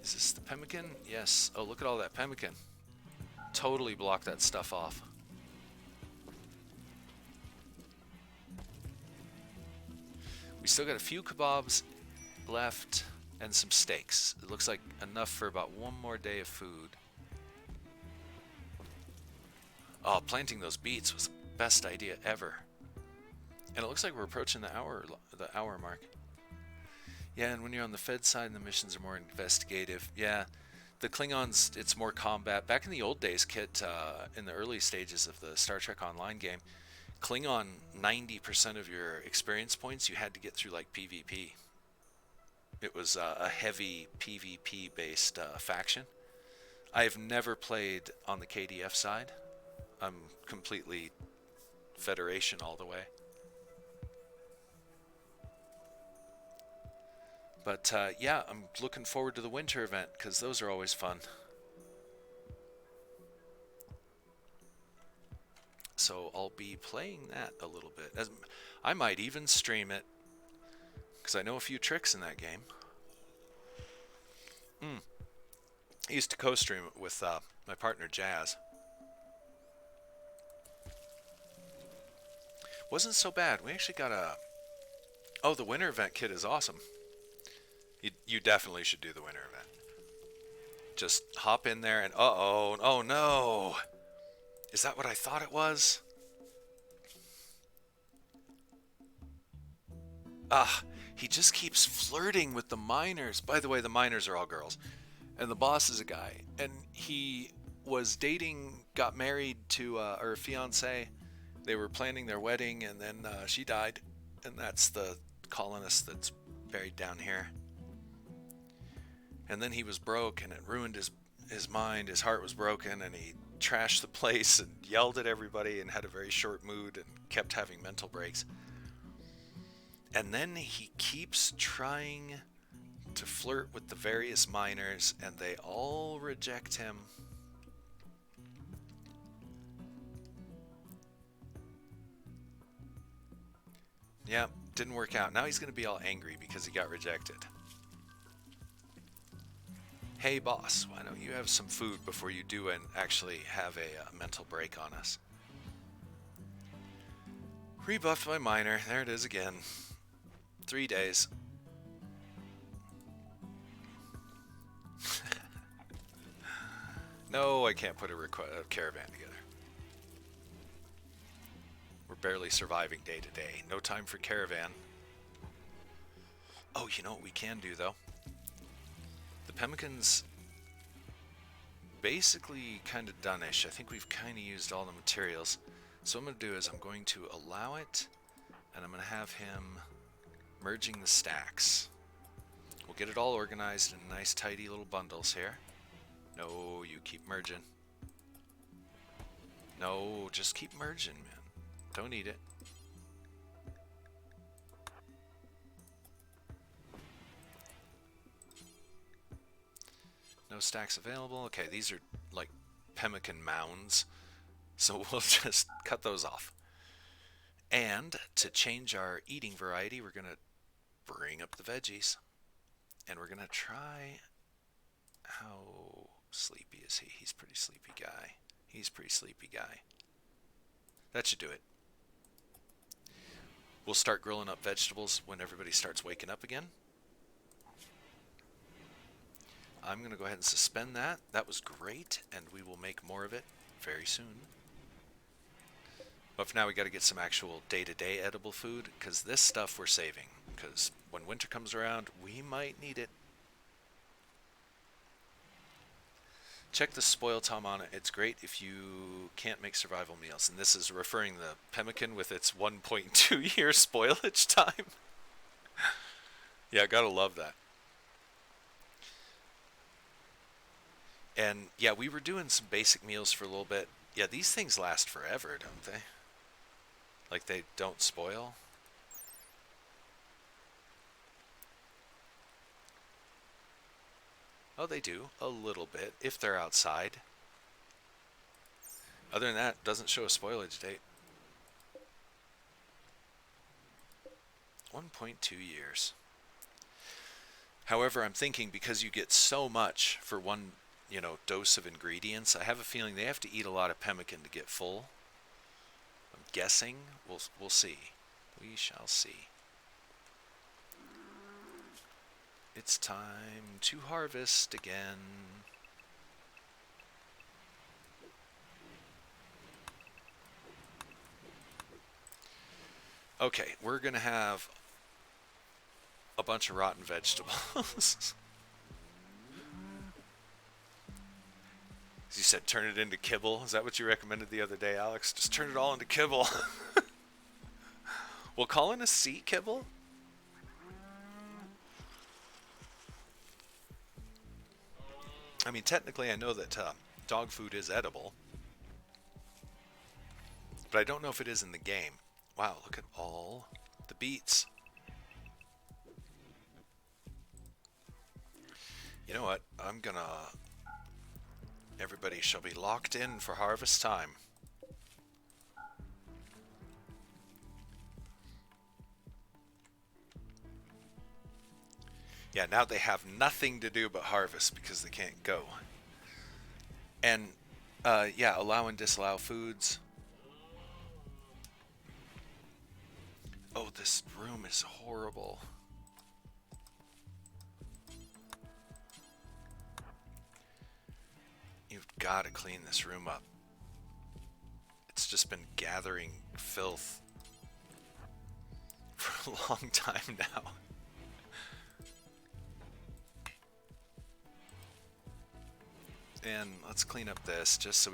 Is this the pemmican? Yes. Oh, look at all that pemmican. Totally block that stuff off. We still got a few kebabs left and some steaks. It looks like enough for about one more day of food. Oh, planting those beets was the best idea ever. And it looks like we're approaching the hour mark. Yeah, and when you're on the Fed side, the missions are more investigative. Yeah, the Klingons, it's more combat. Back in the old days, Kit, in the early stages of the Star Trek Online game, Klingon, 90% of your experience points you had to get through like PvP. It was a heavy PvP-based faction. I have never played on the KDF side. I'm completely Federation all the way. But yeah, I'm looking forward to the winter event because those are always fun. So I'll be playing that a little bit. I might even stream it because I know a few tricks in that game. I used to co-stream it with my partner Jazz. Wasn't so bad. We actually got a... Oh, the winter event kit is awesome. You definitely should do the winter event. Just hop in there and oh no! Is that what I thought it was? He just keeps flirting with the miners. By the way, the miners are all girls. And the boss is a guy. And he was dating, got married to her fiance. They were planning their wedding and then she died. And that's the colonist that's buried down here. And then he was broke and it ruined his mind. His heart was broken and he trashed the place and yelled at everybody and had a very short mood and kept having mental breaks. And then he keeps trying to flirt with the various miners and they all reject him. Yeah, didn't work out. Now he's going to be all angry because he got rejected. Hey boss, why don't you have some food before you do and actually have a mental break on us? Rebuffed by miner. There it is again. 3 days. No, I can't put a caravan together. We're barely surviving day to day. No time for caravan. Oh, you know what we can do though? The pemmicans basically kind of done-ish. I think we've kind of used all the materials. So what I'm going to do is I'm going to allow it, and I'm going to have him merging the stacks. We'll get it all organized in nice tidy little bundles here. No, you keep merging. No, just keep merging, man. Don't eat it. No stacks available. Okay, these are like pemmican mounds, so we'll just cut those off. And to change our eating variety, we're gonna bring up the veggies, and we're gonna try. How sleepy is he? He's a pretty sleepy guy. He's a pretty sleepy guy. That should do it. We'll start grilling up vegetables when everybody starts waking up again. I'm going to go ahead and suspend that. That was great, and we will make more of it very soon. But for now, we got to get some actual day-to-day edible food, because this stuff we're saving, because when winter comes around, we might need it. Check the spoil time on it. It's great if you can't make survival meals. And this is referring to the pemmican with its 1.2 year spoilage time. Yeah, gotta love that. And yeah, we were doing some basic meals for a little bit. Yeah, these things last forever, don't they? Like they don't spoil. Oh, they do. A little bit, if they're outside. Other than that, doesn't show a spoilage date. 1.2 years. However, I'm thinking because you get so much for one, dose of ingredients, I have a feeling they have to eat a lot of pemmican to get full. I'm guessing. We'll see. We shall see. It's time to harvest again. Okay, we're gonna have a bunch of rotten vegetables. You said turn it into kibble. Is that what you recommended the other day, Alex? Just turn it all into kibble. We'll call in a sea kibble. I mean, technically, I know that dog food is edible, but I don't know if it is in the game. Wow, look at all the beets. You know what? Everybody shall be locked in for harvest time. Yeah, now they have nothing to do but harvest because they can't go. And, yeah, allow and disallow foods. Oh, this room is horrible. You've got to clean this room up. It's just been gathering filth for a long time now. And let's clean up this just so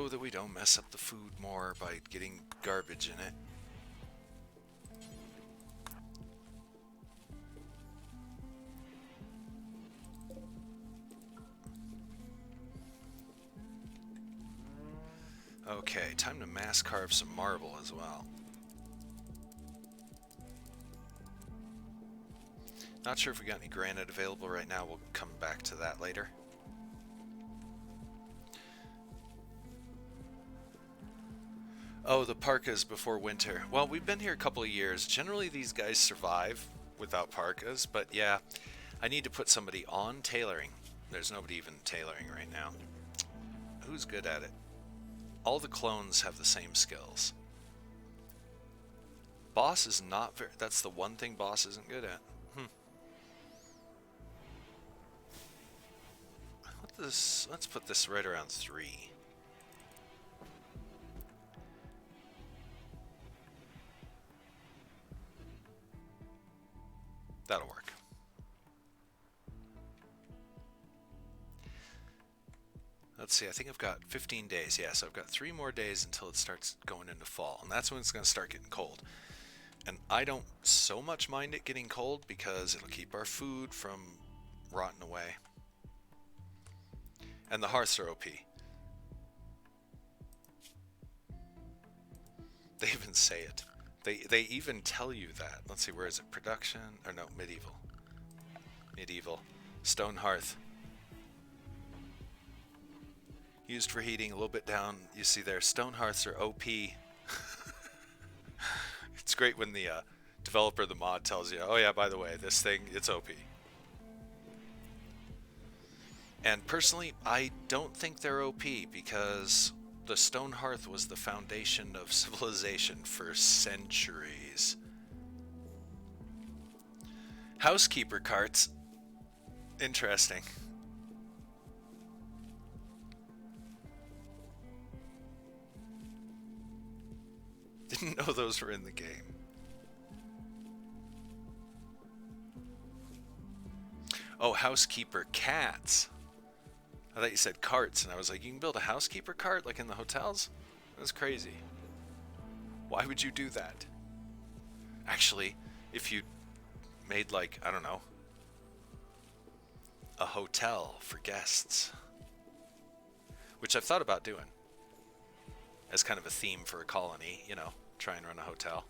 that we don't mess up the food more by getting garbage in it. Okay, time to mass carve some marble as well. Not sure if we got any granite available right now. We'll come back to that later. Oh, the parkas before winter. Well, we've been here a couple of years. Generally, these guys survive without parkas, but yeah, I need to put somebody on tailoring. There's nobody even tailoring right now. Who's good at it? All the clones have the same skills. Boss is not very... That's the one thing Boss isn't good at. Let's put this right around 3. That'll work. Let's see, I think I've got 15 days. Yeah, so I've got 3 more days until it starts going into fall. And that's when it's going to start getting cold. And I don't so much mind it getting cold because it'll keep our food from rotting away. And the hearths are OP. They even say it. They even tell you that. Let's see, where is it? Production? Or no, medieval. Medieval. Stone hearth. Used for heating, a little bit down. You see there, stone hearths are OP. It's great when the developer of the mod tells you, oh yeah, by the way, this thing, it's OP. And personally, I don't think they're OP because the stone hearth was the foundation of civilization for centuries. Housekeeper carts. Interesting. Didn't know those were in the game. Oh, housekeeper cats. I thought you said carts, and I was like, you can build a housekeeper cart like in the hotels? That's crazy. Why would you do that? Actually, if you made like, I don't know, a hotel for guests, which I've thought about doing as kind of a theme for a colony, you know, try and run a hotel.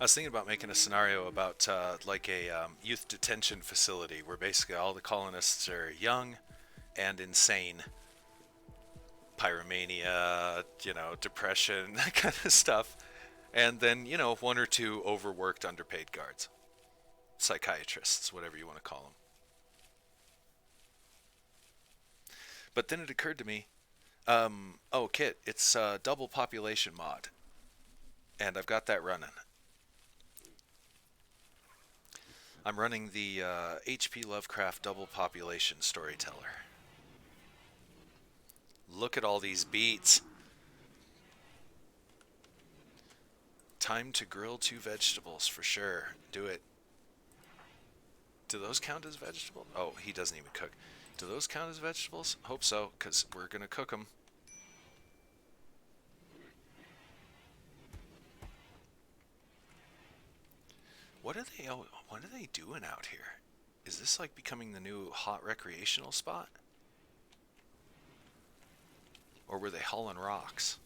I was thinking about making a scenario about like a youth detention facility where basically all the colonists are young and insane. Pyromania, you know, depression, that kind of stuff. And then, you know, one or two overworked, underpaid guards. Psychiatrists, whatever you want to call them. But then it occurred to me, oh, Kit, it's a double population mod. And I've got that running. I'm running the H.P. Lovecraft double population storyteller. Look at all these beats. Time to grill 2 vegetables for sure. Do it. Do those count as vegetables? Oh, he doesn't even cook. Do those count as vegetables? Hope so, because we're going to cook them. What are they doing out here? Is this like becoming the new hot recreational spot? Or were they hauling rocks?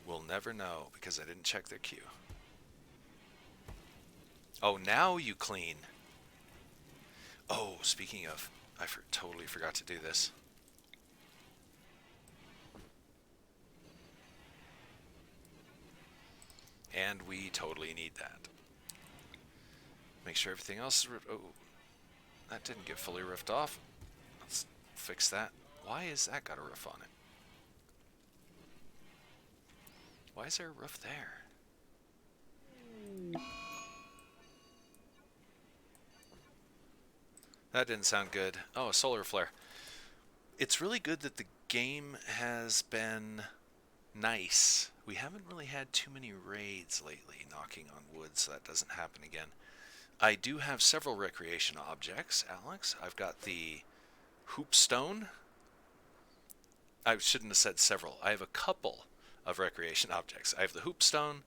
We'll never know because I didn't check their queue. Oh, now you clean. Oh, speaking of, I totally forgot to do this. And we totally need that. Make sure everything else is... Oh, that didn't get fully roofed off. Let's fix that. Why has that got a roof on it? Why is there a roof there? That didn't sound good. Oh, a solar flare. It's really good that the game has been nice. We haven't really had too many raids lately, knocking on wood, so that doesn't happen again. I do have several recreation objects, Alex. I've got the hoopstone. I shouldn't have said several. I have a couple of recreation objects. I have the hoopstone,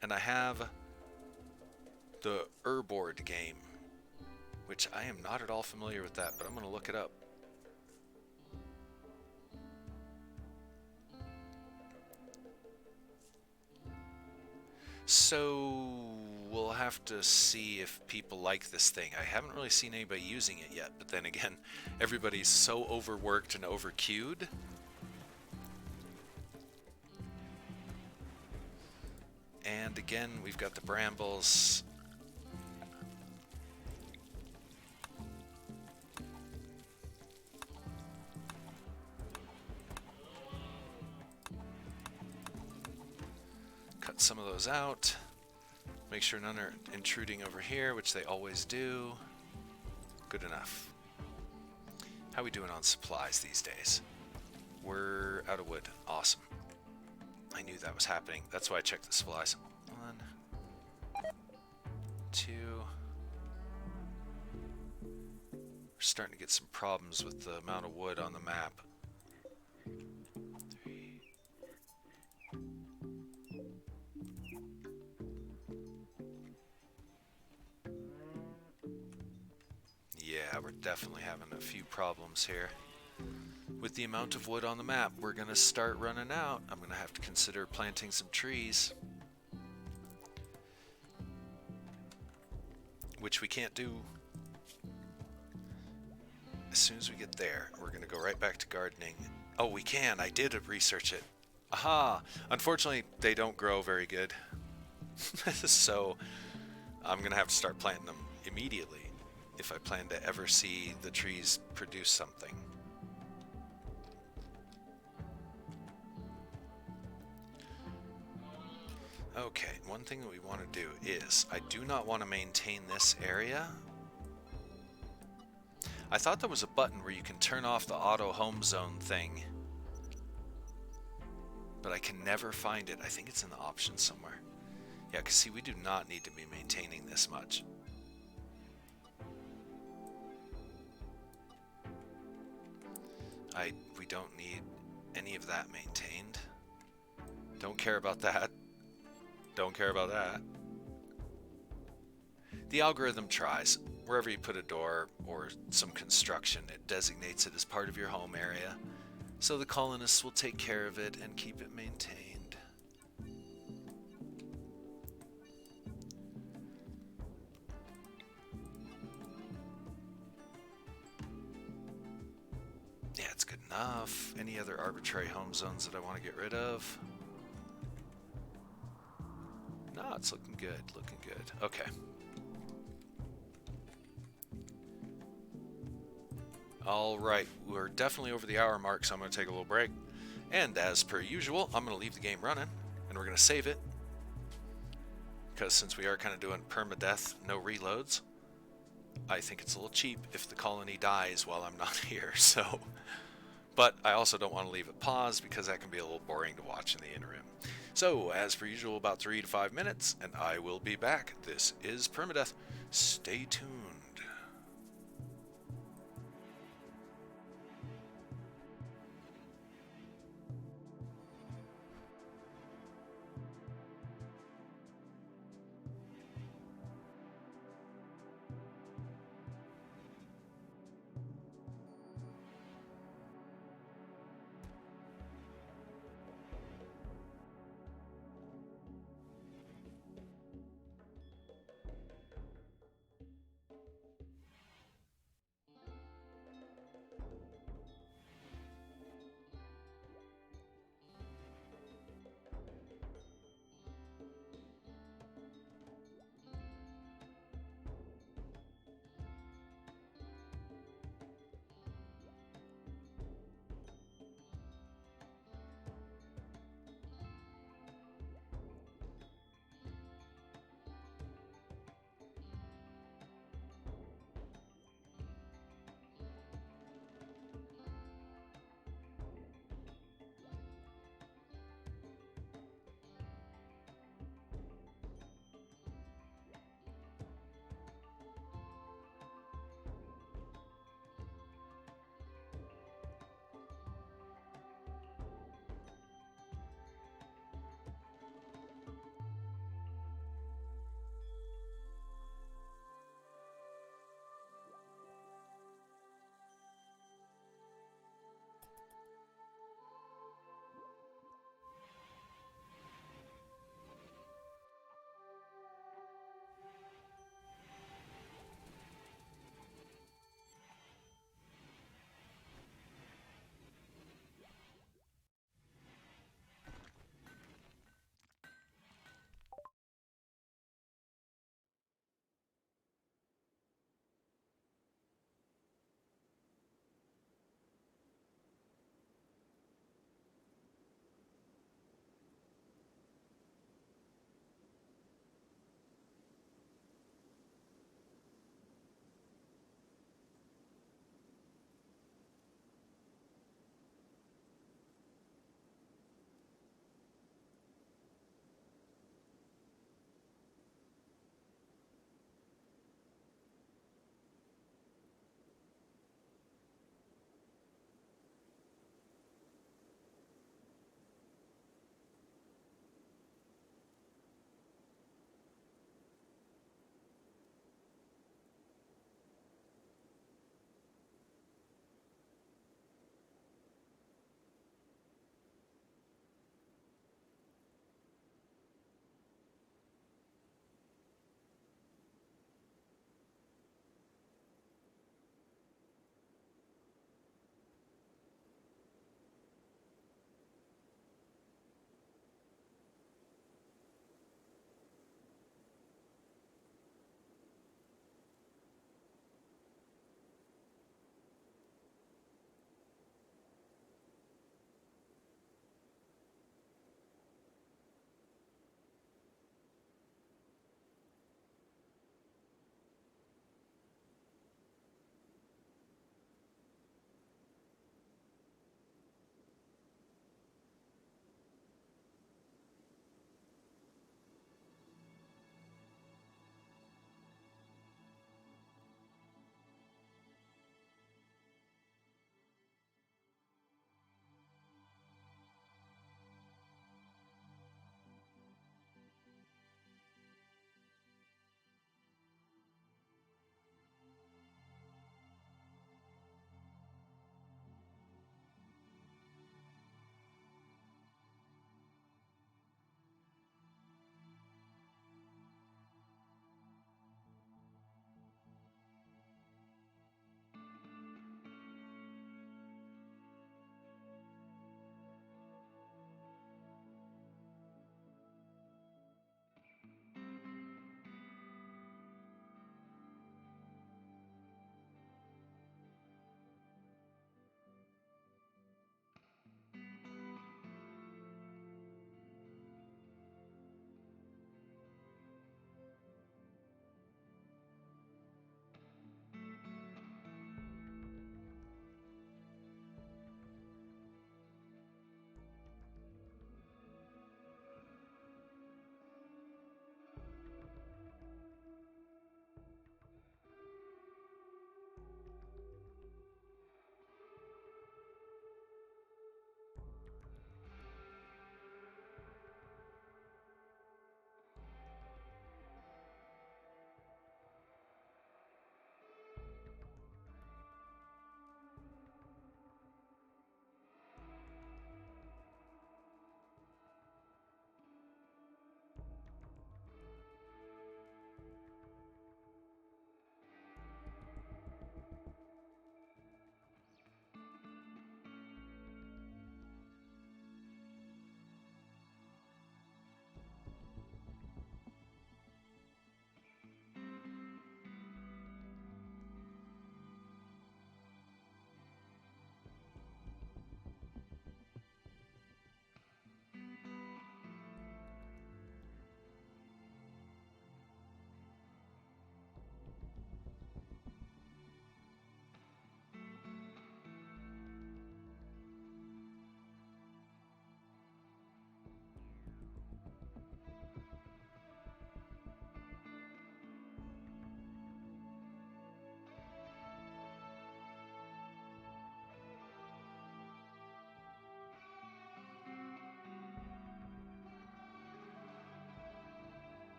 and I have the RimWorld game, which I am not at all familiar with that, but I'm going to look it up. So we'll have to see if people like this thing. I haven't really seen anybody using it yet, but then again, everybody's so overworked and overqueued. And again, we've got the brambles. Cut some of those out. Make sure none are intruding over here, which they always do. Good enough. How are we doing on supplies these days? We're out of wood. Awesome. I knew that was happening. That's why I checked the supplies. 1, 2. We're starting to get some problems with the amount of wood on the map. 3. Yeah, we're definitely having a few problems here. With the amount of wood on the map, we're going to start running out. I'm going to have to consider planting some trees. which we can't do. As soon as we get there, we're going to go right back to gardening. Oh, we can. I did research it. Aha! Unfortunately, they don't grow very good. So I'm going to have to start planting them immediately if I plan to ever see the trees produce something. Okay, one thing that we want to do is, I do not want to maintain this area. I thought there was a button where you can turn off the auto home zone thing, but I can never find it. I think it's in the options somewhere. Yeah, because see, we do not need to be maintaining this much. We don't need any of that maintained. Don't care about that. Don't care about that. The algorithm tries. Wherever you put a door or some construction, it designates it as part of your home area, so the colonists will take care of it and keep it maintained. Yeah, it's good enough. Any other arbitrary home zones that I want to get rid of? No, it's looking good, looking good. Okay. Alright, we're definitely over the hour mark, so I'm going to take a little break. And as per usual, I'm going to leave the game running, and we're going to save it. Because since we are kind of doing permadeath, no reloads, I think it's a little cheap if the colony dies while I'm not here, so... But I also don't want to leave it paused, because that can be a little boring to watch in the interim. So, as per usual, about 3 to 5 minutes, and I will be back. This is Permadeath. Stay tuned.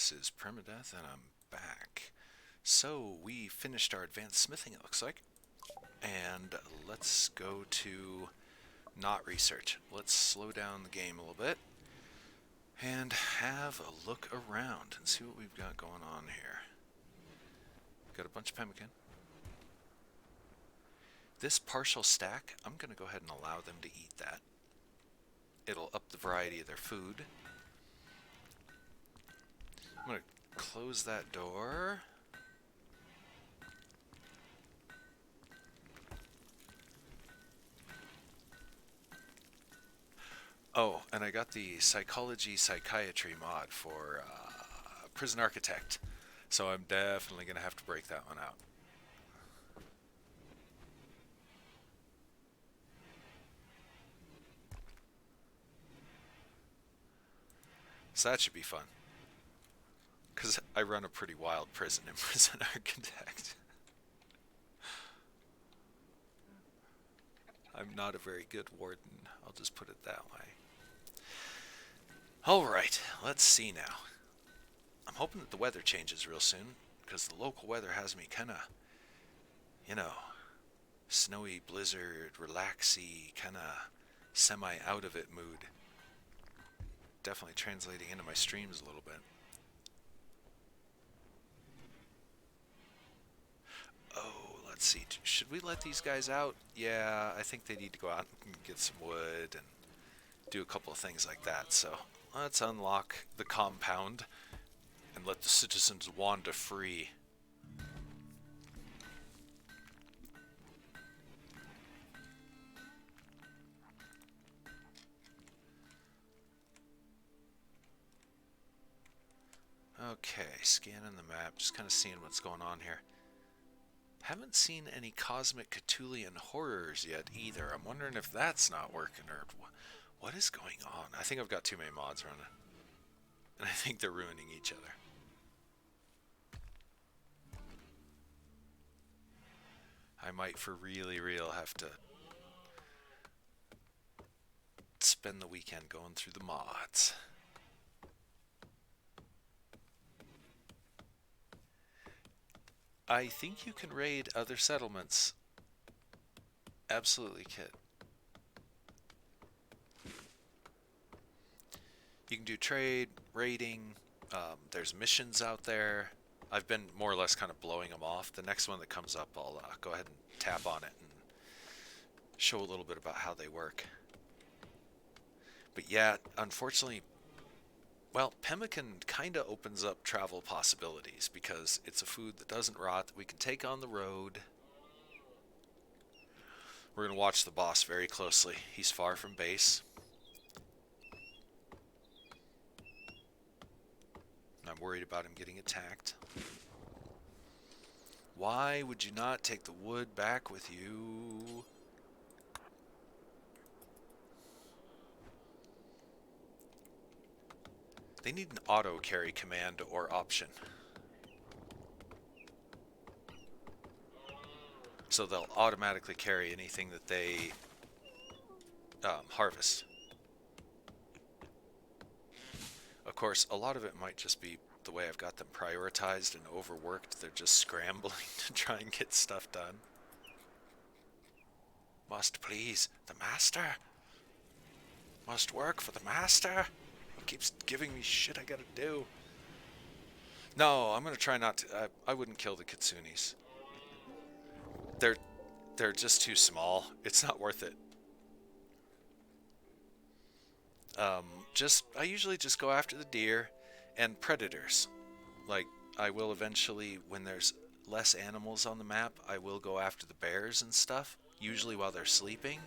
this is Permadeath, and I'm back. So, we finished our advanced smithing, it looks like. And let's go to not research. Let's slow down the game a little bit and have a look around and see what we've got going on here. Got a bunch of pemmican. This partial stack, I'm going to go ahead and allow them to eat that. It'll up the variety of their food. I'm going to close that door. Oh, and I got the psychiatry mod for Prison Architect, so I'm definitely going to have to break that one out. So that should be fun, because I run a pretty wild prison in Prison Architect. I'm not a very good warden, I'll just put it that way. Alright, let's see now. I'm hoping that the weather changes real soon, because the local weather has me kind of, you know, snowy, blizzard, relaxy, kind of semi-out-of-it mood. Definitely translating into my streams a little bit. Oh, let's see. Should we let these guys out? Yeah, I think they need to go out and get some wood and do a couple of things like that. So let's unlock the compound and let the citizens wander free. Okay, scanning the map, just kind of seeing what's going on here. Haven't seen any cosmic Cthulhian horrors yet either. I'm wondering if that's not working or what is going on. I think I've got too many mods running, and I think they're ruining each other. I might for really real have to spend the weekend going through the mods. I think you can raid other settlements. Absolutely, Kit. You can do trade, raiding, there's missions out there. I've been more or less kind of blowing them off. The next one that comes up, I'll go ahead and tap on it and show a little bit about how they work. But yeah, unfortunately, well, pemmican kind of opens up travel possibilities because it's a food that doesn't rot that we can take on the road. We're going to watch the boss very closely. He's far from base. I'm worried about him getting attacked. Why would you not take the wood back with you? They need an auto carry command or option. So they'll automatically carry anything that they harvest. Of course, a lot of it might just be the way I've got them prioritized and overworked. They're just scrambling to try and get stuff done. Must please the master. Must work for the master. He keeps giving me shit I gotta do. No, I'm gonna try not to. I wouldn't kill the kitsunis. They're just too small. It's not worth it. I usually just go after the deer and predators. Like, I will eventually, when there's less animals on the map, I will go after the bears and stuff, usually while they're sleeping,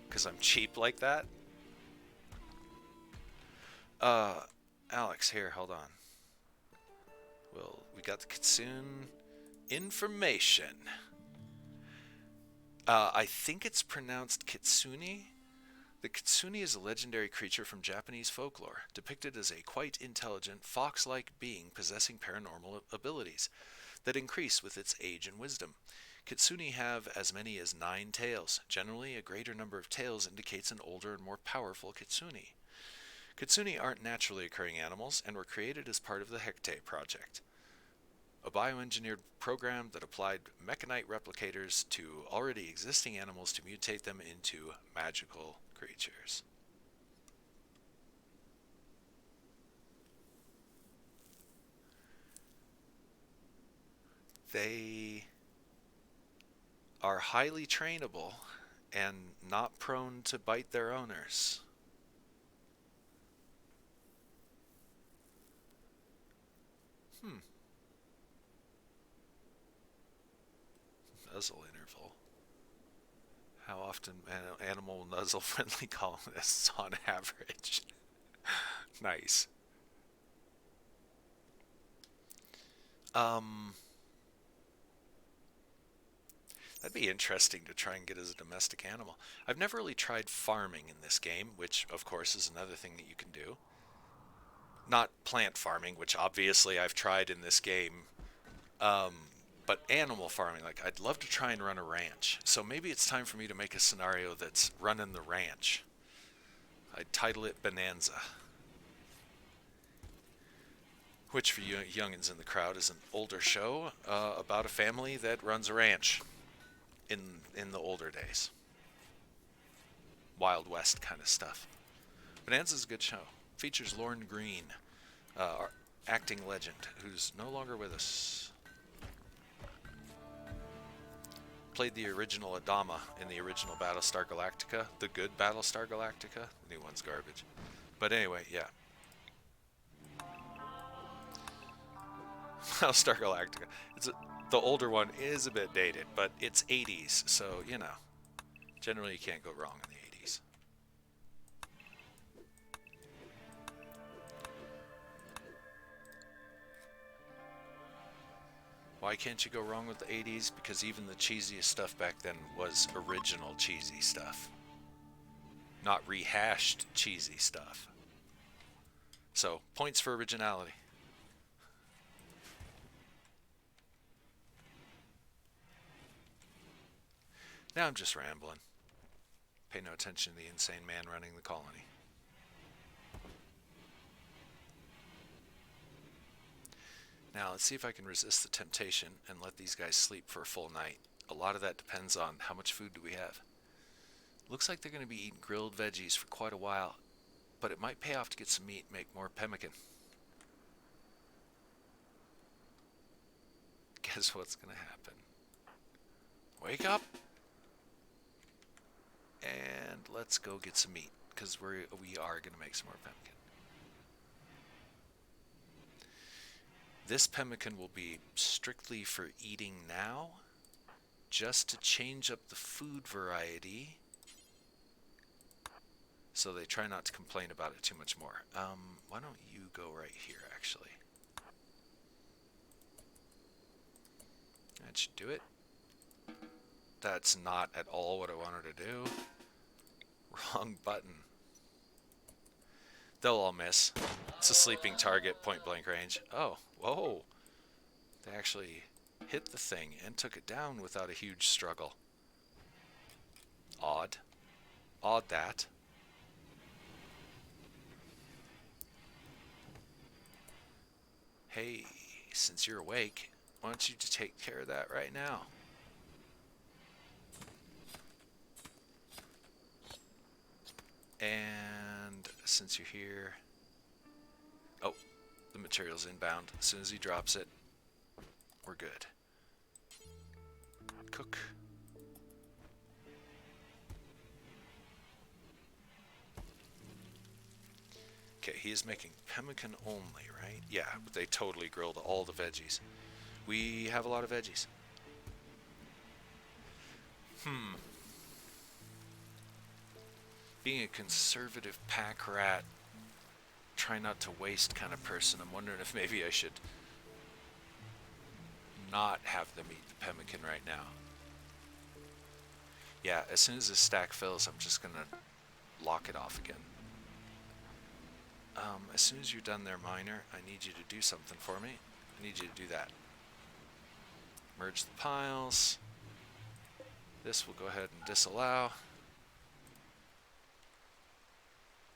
because I'm cheap like that. Alex, here, hold on. Well, we got the kitsune information. I think it's pronounced kitsune. The kitsune is a legendary creature from Japanese folklore, depicted as a quite intelligent, fox-like being possessing paranormal abilities that increase with its age and wisdom. Kitsune have as many as 9 tails. Generally, a greater number of tails indicates an older and more powerful kitsune. Kitsune aren't naturally occurring animals and were created as part of the Hecate project, a bioengineered program that applied mechanite replicators to already existing animals to mutate them into magical creatures. They are highly trainable and not prone to bite their owners. Hmm. Nuzzle interval. How often animal nuzzle friendly colonists on average? Nice. Um, that'd be interesting to try and get as a domestic animal. I've never really tried farming in this game, which of course is another thing that you can do. Not plant farming, which obviously I've tried in this game, um, but animal farming. Like, I'd love to try and run a ranch. So maybe it's time for me to make a scenario that's running the ranch. I'd title it Bonanza, which for you youngins in the crowd is an older show about a family that runs a ranch in the older days. Wild West kind of stuff. Bonanza's a good show. Features Lorne Green, our acting legend, who's no longer with us. Played the original Adama in the original Battlestar Galactica, the good Battlestar Galactica. The new one's garbage. But anyway, yeah. Battlestar Galactica. The older one is a bit dated, but it's 80s, so, you know, generally you can't go wrong in the 80s. Why can't you go wrong with the 80s? Because even the cheesiest stuff back then was original cheesy stuff, not rehashed cheesy stuff. So, points for originality. Now I'm just rambling. Pay no attention to the insane man running the colony. Now let's see if I can resist the temptation and let these guys sleep for a full night. A lot of that depends on how much food do we have. Looks like they're going to be eating grilled veggies for quite a while, but it might pay off to get some meat and make more pemmican. Guess what's going to happen? Wake up! And let's go get some meat, because we are going to make some more pemmican. This pemmican will be strictly for eating now, just to change up the food variety, so they try not to complain about it too much more. Why don't you go right here, actually? That should do it. That's not at all what I wanted to do. Wrong button. They'll all miss. It's a sleeping target, point blank range. Oh, whoa. They actually hit the thing and took it down without a huge struggle. Odd. Odd that. Hey, since you're awake, why don't you just take care of that right now? And since you're here... Oh, the material's inbound. As soon as he drops it, we're good. Cook. Okay, he is making pemmican only, right? Yeah, but they totally grilled all the veggies. We have a lot of veggies. Being a conservative pack rat, try not to waste kind of person, I'm wondering if maybe I should not have them eat the pemmican right now. Yeah, as soon as this stack fills, I'm just gonna lock it off again. As soon as you're done there, miner, I need you to do something for me. I need you to do that. Merge the piles. This will go ahead and disallow.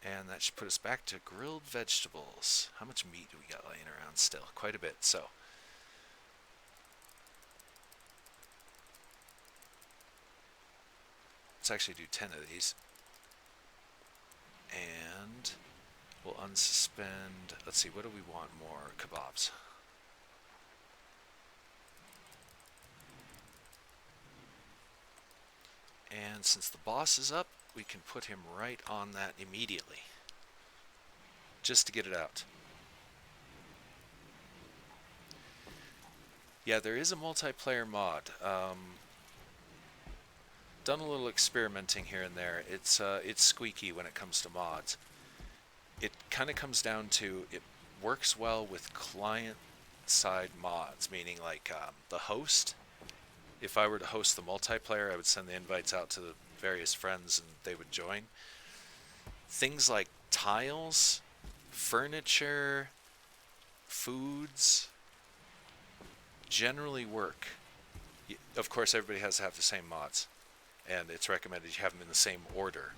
And that should put us back to grilled vegetables. How much meat do we got laying around still? Quite a bit, so. Let's actually do 10 of these. And we'll unsuspend. Let's see, what do we want more? Kebabs. And since the boss is up, we can put him right on that immediately. Just to get it out. Yeah, there is a multiplayer mod. Done a little experimenting here and there. It's squeaky when it comes to mods. It kind of comes down to it works well with client-side mods, meaning like the host. If I were to host the multiplayer, I would send the invites out to the various friends and they would join. Things like tiles, furniture, foods generally work. Of course, everybody has to have the same mods, and it's recommended you have them in the same order.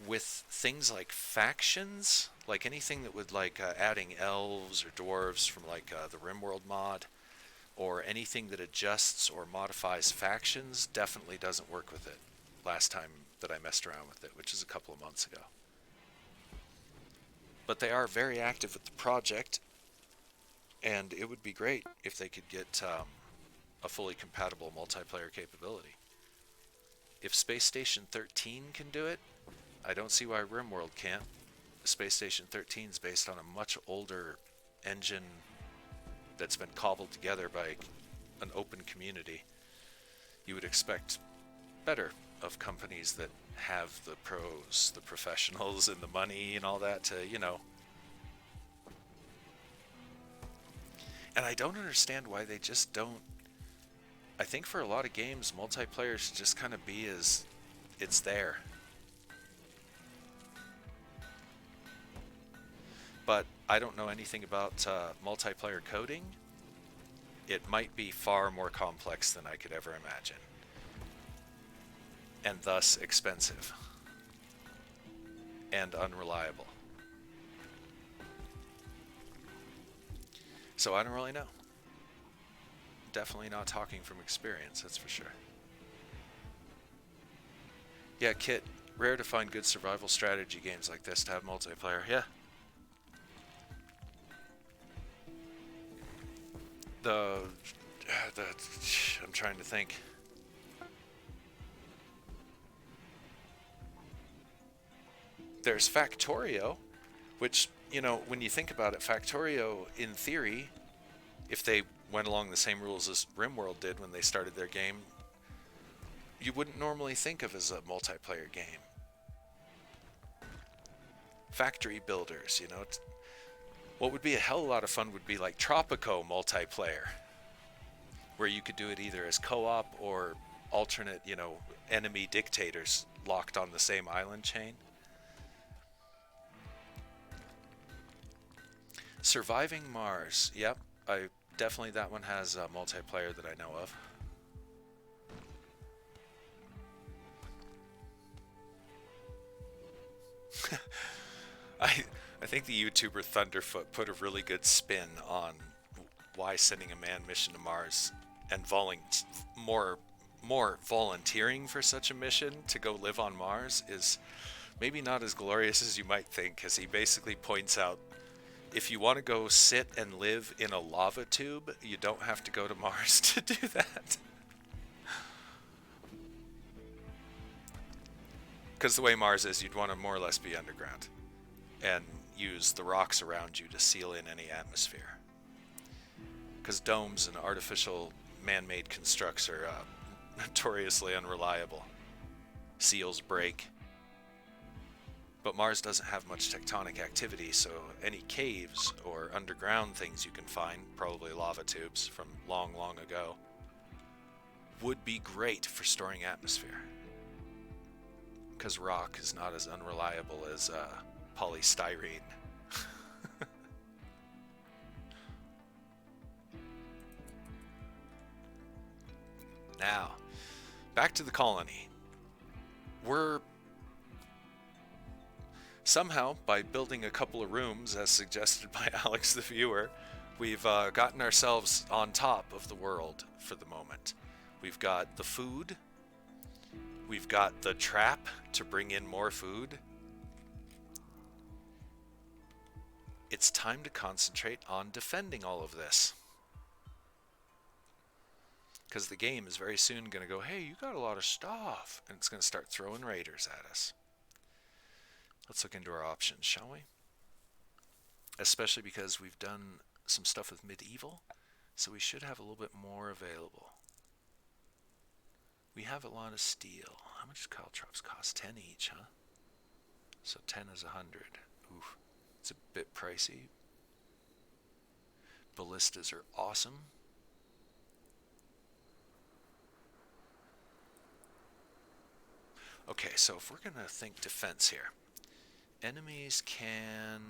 With things like factions, like anything that would like adding elves or dwarves from like the RimWorld mod, or anything that adjusts or modifies factions, definitely doesn't work with it. Last time that I messed around with it, which is a couple of months ago. But they are very active with the project, and it would be great if they could get a fully compatible multiplayer capability. If Space Station 13 can do it, I don't see why RimWorld can't. Space Station 13 is based on a much older engine that's been cobbled together by an open community. You would expect better of companies that have the pros, the professionals, and the money and all that to, you know. And I don't understand why they just don't. I think for a lot of games, multiplayer should just kind of be as it's there. But I don't know anything about multiplayer coding. It might be far more complex than I could ever imagine, and thus expensive and unreliable. So I don't really know. Definitely not talking from experience, that's for sure. Yeah, Kit, rare to find good survival strategy games like this to have multiplayer. Yeah. I'm trying to think. There's Factorio, which, you know, when you think about it, Factorio, in theory, if they went along the same rules as RimWorld did when they started their game, you wouldn't normally think of as a multiplayer game. Factory builders, you know. What would be a hell of a lot of fun would be like Tropico multiplayer, where you could do it either as co-op or alternate, you know, enemy dictators locked on the same island chain. Surviving Mars. Yep, definitely that one has a multiplayer that I know of. I think the YouTuber Thunderfoot put a really good spin on why sending a manned mission to Mars and more volunteering for such a mission to go live on Mars is maybe not as glorious as you might think, because he basically points out if you want to go sit and live in a lava tube, you don't have to go to Mars to do that. Because the way Mars is, you'd want to more or less be underground and use the rocks around you to seal in any atmosphere. Because domes and artificial man-made constructs are notoriously unreliable. Seals break. But Mars doesn't have much tectonic activity, so any caves or underground things you can find, probably lava tubes from long, long ago, would be great for storing atmosphere. Because rock is not as unreliable as polystyrene. Now, back to the colony. We're Somehow, by building a couple of rooms, as suggested by Alex the viewer, we've gotten ourselves on top of the world for the moment. We've got the food. We've got the trap to bring in more food. It's time to concentrate on defending all of this. Because the game is very soon going to go, hey, you got a lot of stuff. And it's going to start throwing raiders at us. Let's look into our options, shall we? Especially because we've done some stuff with medieval, so we should have a little bit more available. We have a lot of steel. How much do caltrops cost? 10 each, huh? So 10 is 100. Oof. It's a bit pricey. Ballistas are awesome. Okay, so if we're going to think defense here, enemies can...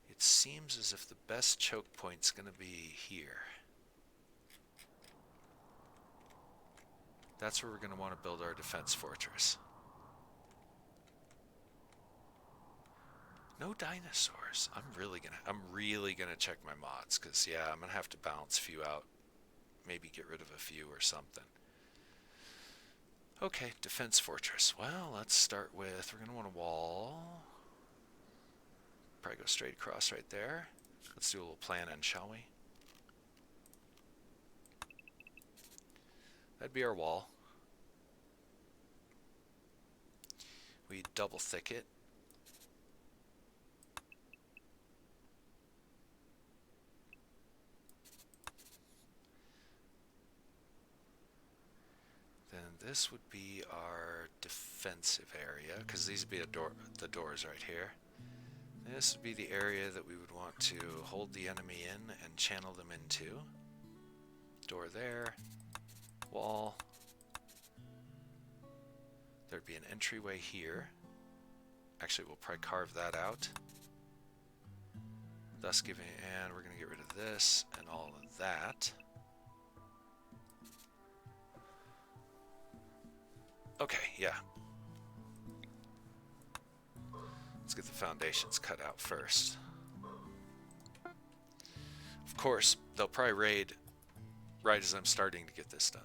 It seems as if the best choke point's going to be here. That's where we're going to want to build our defense fortress. No dinosaurs. I'm really gonna check my mods, because yeah, I'm gonna have to balance a few out. Maybe get rid of a few or something. Okay, defense fortress. Well, let's start with, we're gonna want a wall. Probably go straight across right there. Let's do a little planning, shall we? That'd be our wall. We double thick it. Then this would be our defensive area, because these would be the doors right here. This would be the area that we would want to hold the enemy in and channel them into. Door there. Wall. There'd be an entryway here. Actually, we'll probably carve that out. Thus giving, and we're going to get rid of this and all of that. Okay, yeah. Let's get the foundations cut out first. Of course, they'll probably raid right as I'm starting to get this done.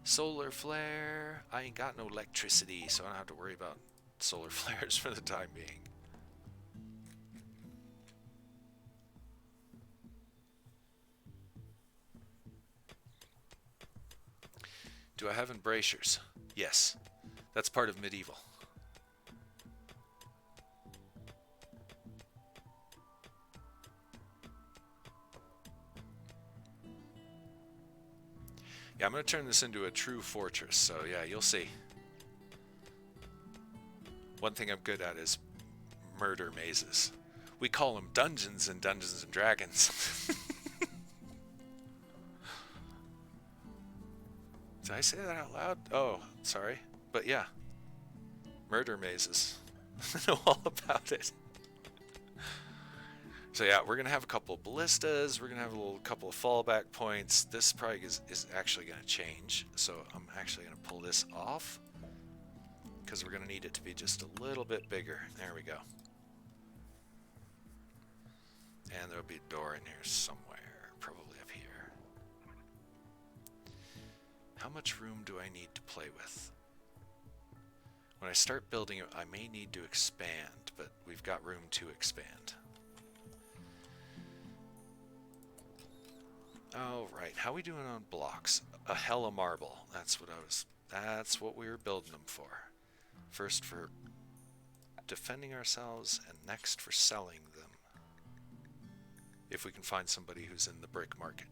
Solar flare. I ain't got no electricity, so I don't have to worry about solar flares for the time being. Do I have embrasures? Yes. That's part of medieval. Yeah, I'm going to turn this into a true fortress, so yeah, you'll see. One thing I'm good at is murder mazes. We call them dungeons in Dungeons and Dragons. Did I say that out loud? Oh, sorry. But yeah, murder mazes. I know all about it. So yeah, we're going to have a couple of ballistas. We're going to have a couple of fallback points. This probably is actually going to change. So I'm actually going to pull this off, because we're going to need it to be just a little bit bigger. There we go. And there'll be a door in here somewhere, probably up here. How much room do I need to play with? When I start building it, I may need to expand, but we've got room to expand. Alright, how are we doing on blocks? A hell of marble. That's what we were building them for. First for defending ourselves, and next for selling them. If we can find somebody who's in the brick market.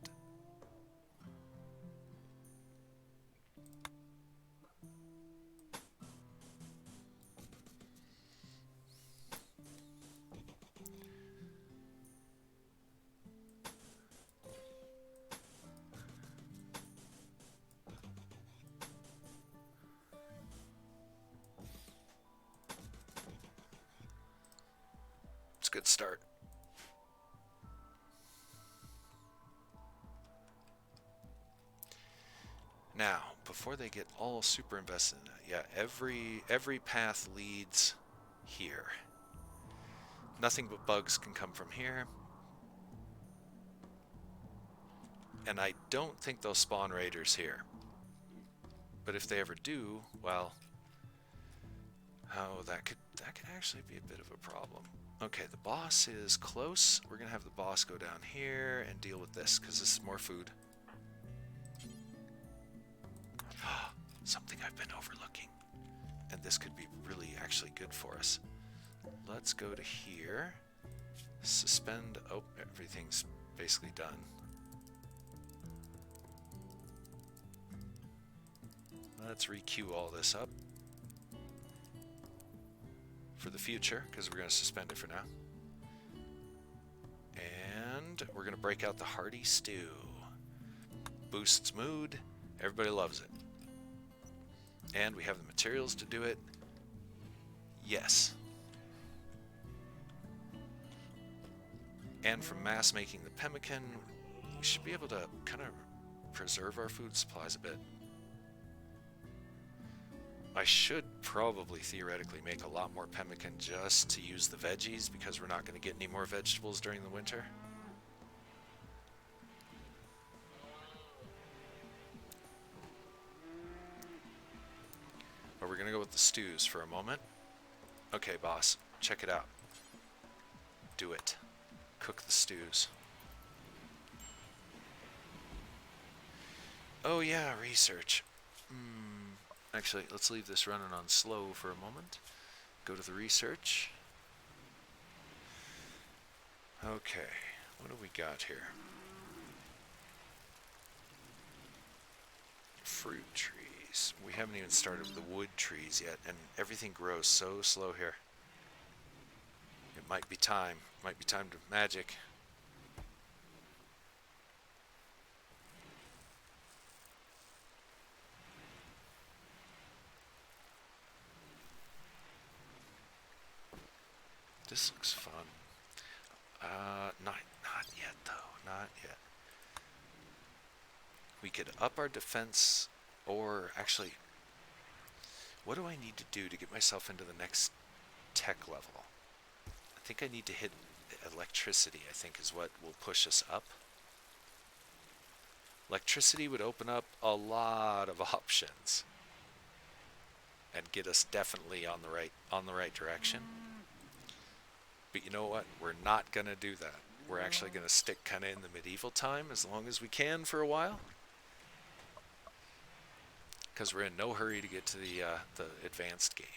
It's a good start. Now, before they get all super invested in that, yeah, every path leads here. Nothing but bugs can come from here. And I don't think they'll spawn raiders here. But if they ever do, well, oh, that could actually be a bit of a problem. Okay, the boss is close. We're gonna have the boss go down here and deal with this, because this is more food. Something I've been overlooking. And this could be really actually good for us. Let's go to here. Suspend. Oh, everything's basically done. Let's re-queue all this up for the future, because we're going to suspend it for now. And we're going to break out the hearty stew. Boosts mood. Everybody loves it. And we have the materials to do it. Yes. And from mass making the pemmican, we should be able to kind of preserve our food supplies a bit. I should probably theoretically make a lot more pemmican just to use the veggies, because we're not going to get any more vegetables during the winter. But we're going to go with the stews for a moment. Okay, boss, check it out. Do it. Cook the stews. Oh yeah, research. Actually, let's leave this running on slow for a moment. Go to the research. Okay, what do we got here? Fruit trees. We haven't even started with the wood trees yet, and everything grows so slow here. It might be time. Might be time to magic. This looks fun. Not yet though. Not yet. We could up our defense, or actually, what do I need to do to get myself into the next tech level? I think I need to hit electricity, I think is what will push us up. Electricity would open up a lot of options and get us definitely on the right direction. But you know what? We're not going to do that. We're actually going to stick kind of in the medieval time as long as we can for a while. Because we're in no hurry to get to the advanced game.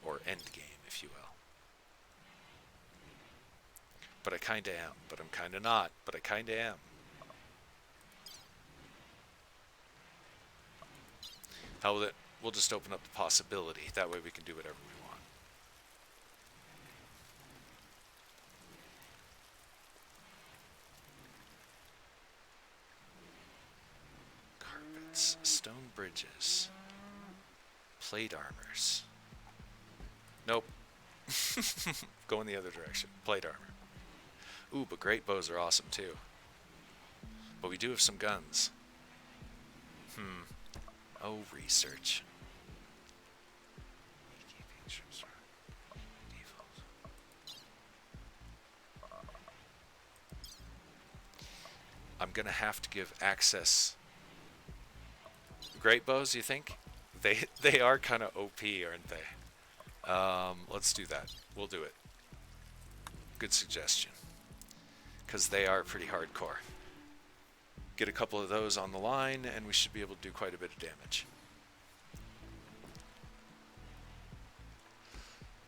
Or end game, if you will. But I kind of am. But I'm kind of not. But I kind of am. How will it? We'll just open up the possibility. That way we can do whatever we want. Carpets, stone bridges, plate armors. Nope. Going the other direction. Plate armor. Ooh, but great bows are awesome too. But we do have some guns. Oh, research. I'm gonna have to give access. Great bows, you think? They are kind of OP, aren't they? Let's do that. We'll do it. Good suggestion. Because they are pretty hardcore. Get a couple of those on the line, and we should be able to do quite a bit of damage.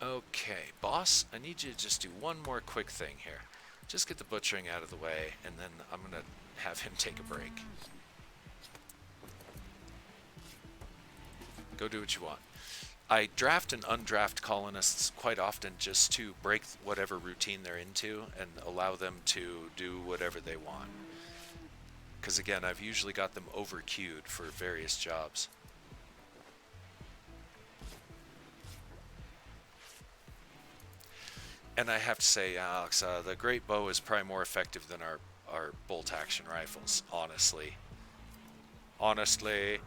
Okay, boss, I need you to just do one more quick thing here. Just get the butchering out of the way, and then I'm going to have him take a break. Go do what you want. I draft and undraft colonists quite often just to break whatever routine they're into and allow them to do whatever they want. Because again, I've usually got them over-queued for various jobs. And I have to say, Alex, the great bow is probably more effective than our bolt-action rifles, honestly. honestly.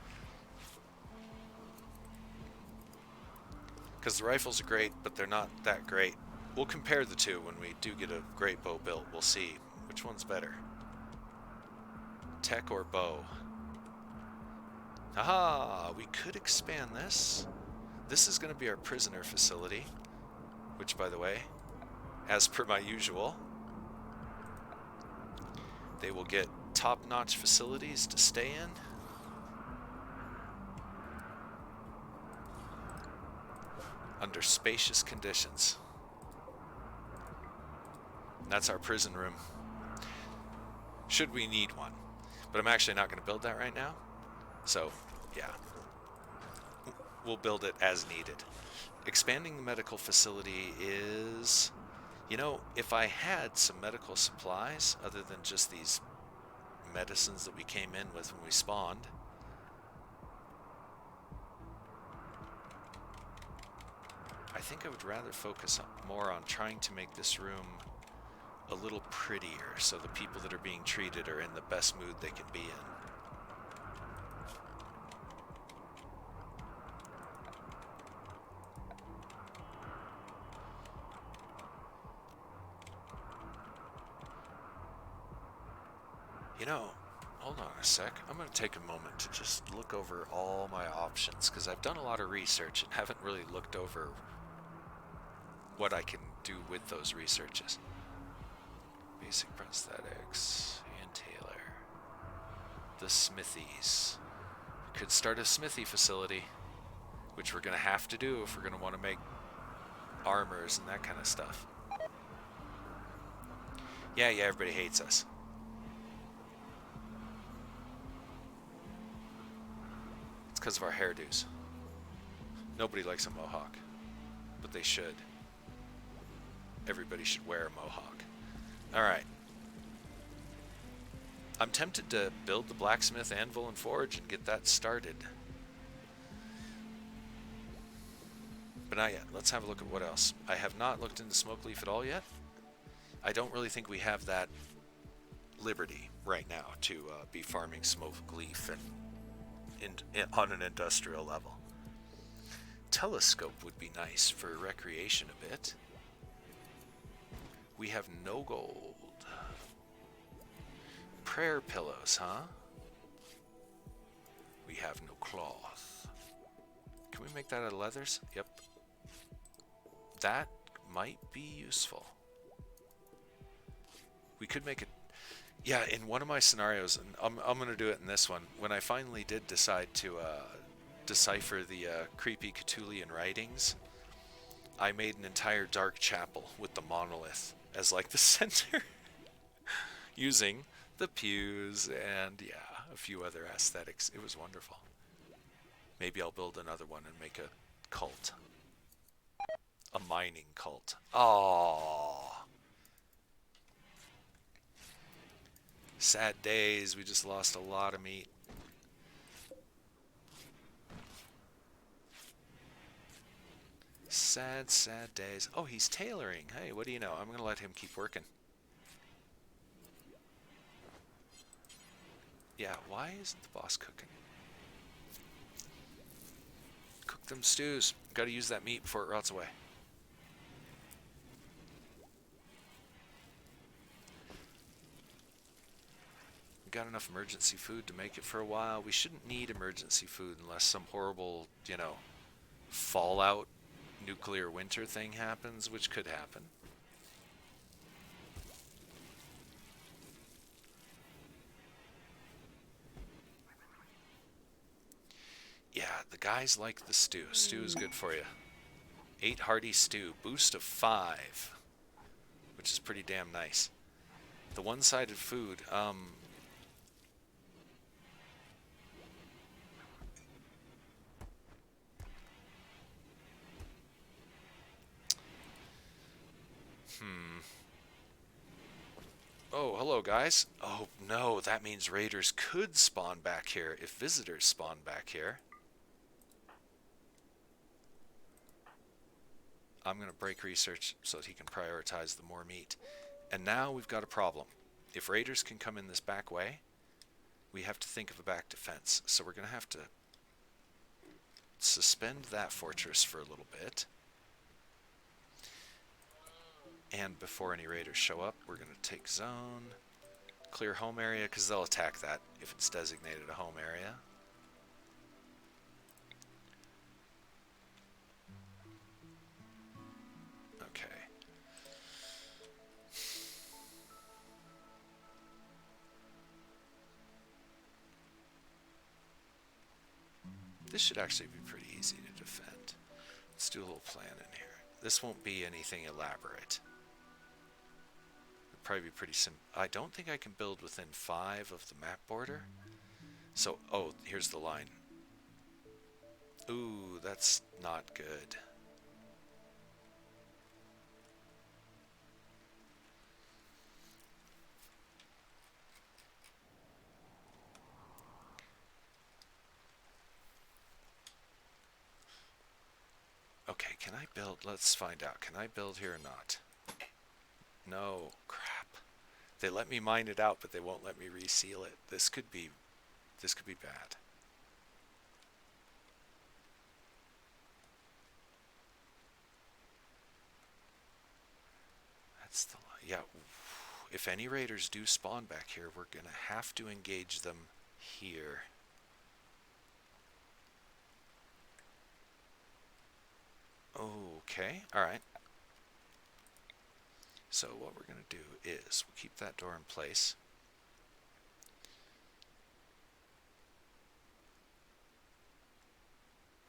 Because the rifles are great, but they're not that great. We'll compare the two when we do get a great bow built. We'll see which one's better. Tech or bow? Aha! We could expand this. This is going to be our prisoner facility. Which, by the way, as per my usual, they will get top-notch facilities to stay in. Under spacious conditions. That's our prison room. Should we need one. But I'm actually not going to build that right now. So, yeah. We'll build it as needed. Expanding the medical facility is... You know, if I had some medical supplies, other than just these medicines that we came in with when we spawned, I think I would rather focus more on trying to make this room a little prettier so the people that are being treated are in the best mood they can be in. You know, hold on a sec. I'm going to take a moment to just look over all my options, because I've done a lot of research and haven't really looked over what I can do with those researches. Basic prosthetics, and Taylor. The smithies. We could start a smithy facility, which we're going to have to do if we're going to want to make armors and that kind of stuff. Yeah, everybody hates us. It's because of our hairdos. Nobody likes a mohawk, but they should. Everybody should wear a mohawk. Alright. I'm tempted to build the blacksmith, anvil, and forge and get that started. But not yet. Let's have a look at what else. I have not looked into smoke leaf at all yet. I don't really think we have that liberty right now to be farming smoke leaf and on an industrial level. Telescope would be nice for recreation a bit. We have no gold. Prayer pillows, huh? We have no cloth. Can we make that out of leathers? Yep. That might be useful. We could make it... Yeah, in one of my scenarios, and I'm going to do it in this one, when I finally did decide to decipher the creepy Cthulhian writings, I made an entire dark chapel with the monolith as like the center, using the pews and a few other aesthetics. It was wonderful. Maybe I'll build another one and make a cult. A mining cult. Aww. Sad days. We just lost a lot of meat. Sad, sad days. Oh, he's tailoring. Hey, what do you know? I'm going to let him keep working. Yeah, why isn't the boss cooking? Cook them stews. Got to use that meat before it rots away. We got enough emergency food to make it for a while. We shouldn't need emergency food unless some horrible, fallout nuclear winter thing happens, which could happen. Yeah, the guys like the stew. Stew is good for you. 8 hearty stew, boost of 5, which is pretty damn nice. The one-sided food, Oh, hello guys. Oh no, that means raiders could spawn back here if visitors spawn back here. I'm going to break research so that he can prioritize the more meat. And now we've got a problem. If raiders can come in this back way, we have to think of a back defense. So we're going to have to suspend that fortress for a little bit. And before any raiders show up, we're going to take zone, clear home area, because they'll attack that if it's designated a home area. Okay. This should actually be pretty easy to defend. Let's do a little plan in here. This won't be anything elaborate. It'll probably be pretty simple. I don't think I can build within 5 of the map border. So, oh, here's the line. Ooh, that's not good. Okay, can I build? Let's find out. Can I build here or not? No, crap. They let me mine it out, but they won't let me reseal it. This could be bad. That's the, yeah. If any raiders do spawn back here, we're gonna have to engage them here. Okay, alright. So what we're going to do is we'll keep that door in place.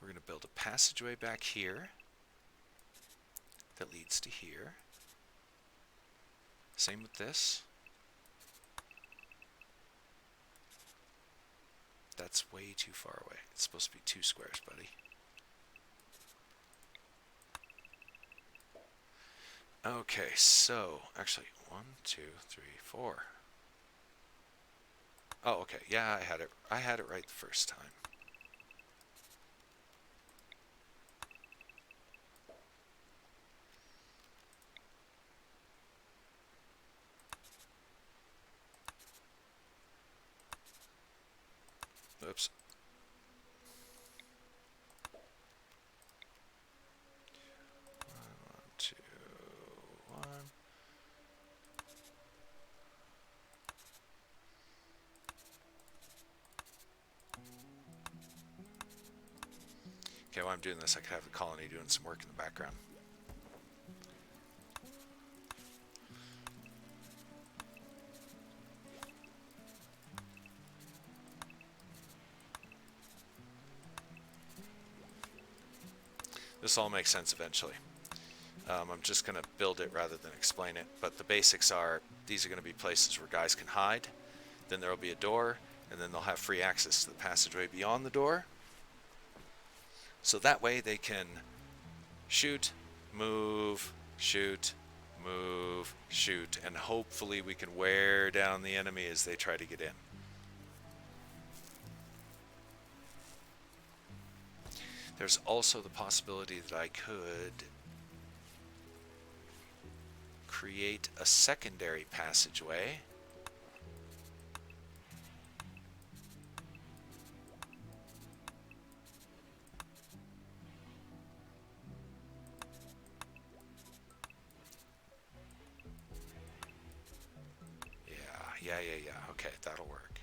We're going to build a passageway back here that leads to here. Same with this. That's way too far away. It's supposed to be 2 squares, buddy. Okay, so actually 1, 2, 3, 4. Oh, okay. Yeah, I had it right the first time. Oops. Okay, while I'm doing this, I could have the colony doing some work in the background. This all makes sense eventually. I'm just going to build it rather than explain it, but the basics are these are going to be places where guys can hide, then there will be a door, and then they'll have free access to the passageway beyond the door. So that way they can shoot, move, shoot, move, shoot, and hopefully we can wear down the enemy as they try to get in. There's also the possibility that I could create a secondary passageway. Yeah. Okay, that'll work.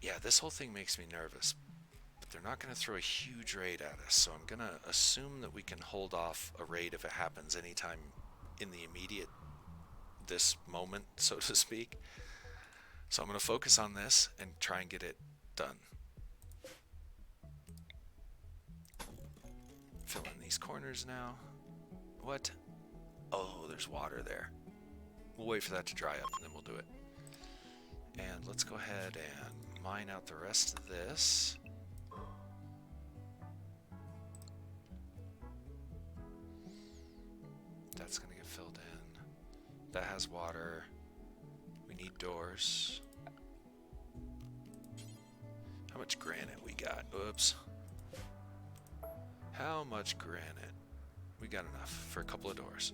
Yeah, this whole thing makes me nervous. But they're not going to throw a huge raid at us, so I'm going to assume that we can hold off a raid if it happens anytime in the immediate, this moment, so to speak. So I'm going to focus on this and try and get it done. Fill in these corners now. What? Oh, there's water there. We'll wait for that to dry up and then we'll do it. And let's go ahead and mine out the rest of this. That's going to get filled in. That has water. We need doors. How much granite we got? Oops. How much granite? We got enough for a couple of doors.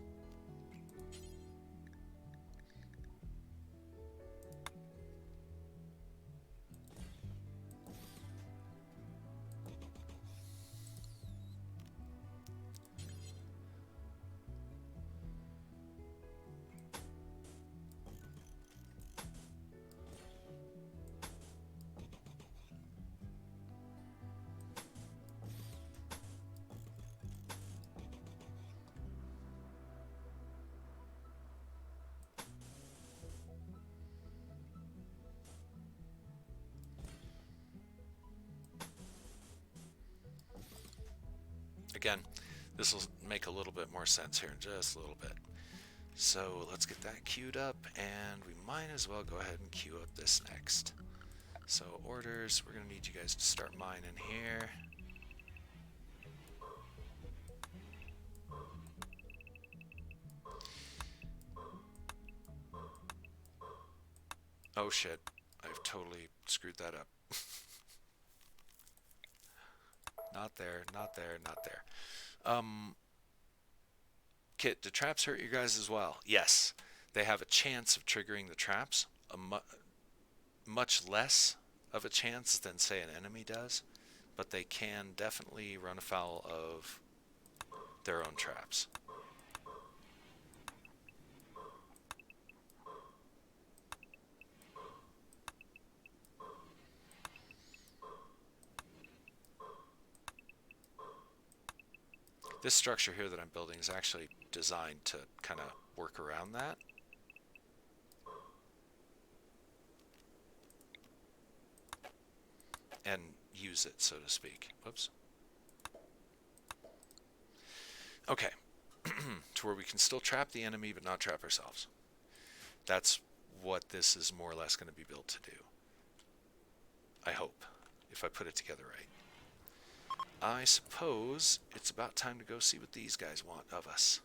Again, this will make a little bit more sense here in just a little bit. So let's get that queued up, and we might as well go ahead and queue up this next. So orders, we're going to need you guys to start mining here. Oh shit, I've totally screwed that up. Not there, not there, not there. Kit, do traps hurt you guys as well? Yes, they have a chance of triggering the traps, much less of a chance than, say, an enemy does, but they can definitely run afoul of their own traps. This structure here that I'm building is actually designed to kind of work around that. And use it, so to speak. Whoops. Okay. To where we can still trap the enemy but not trap ourselves. That's what this is more or less going to be built to do. I hope, if I put it together right. I suppose it's about time to go see what these guys want of us.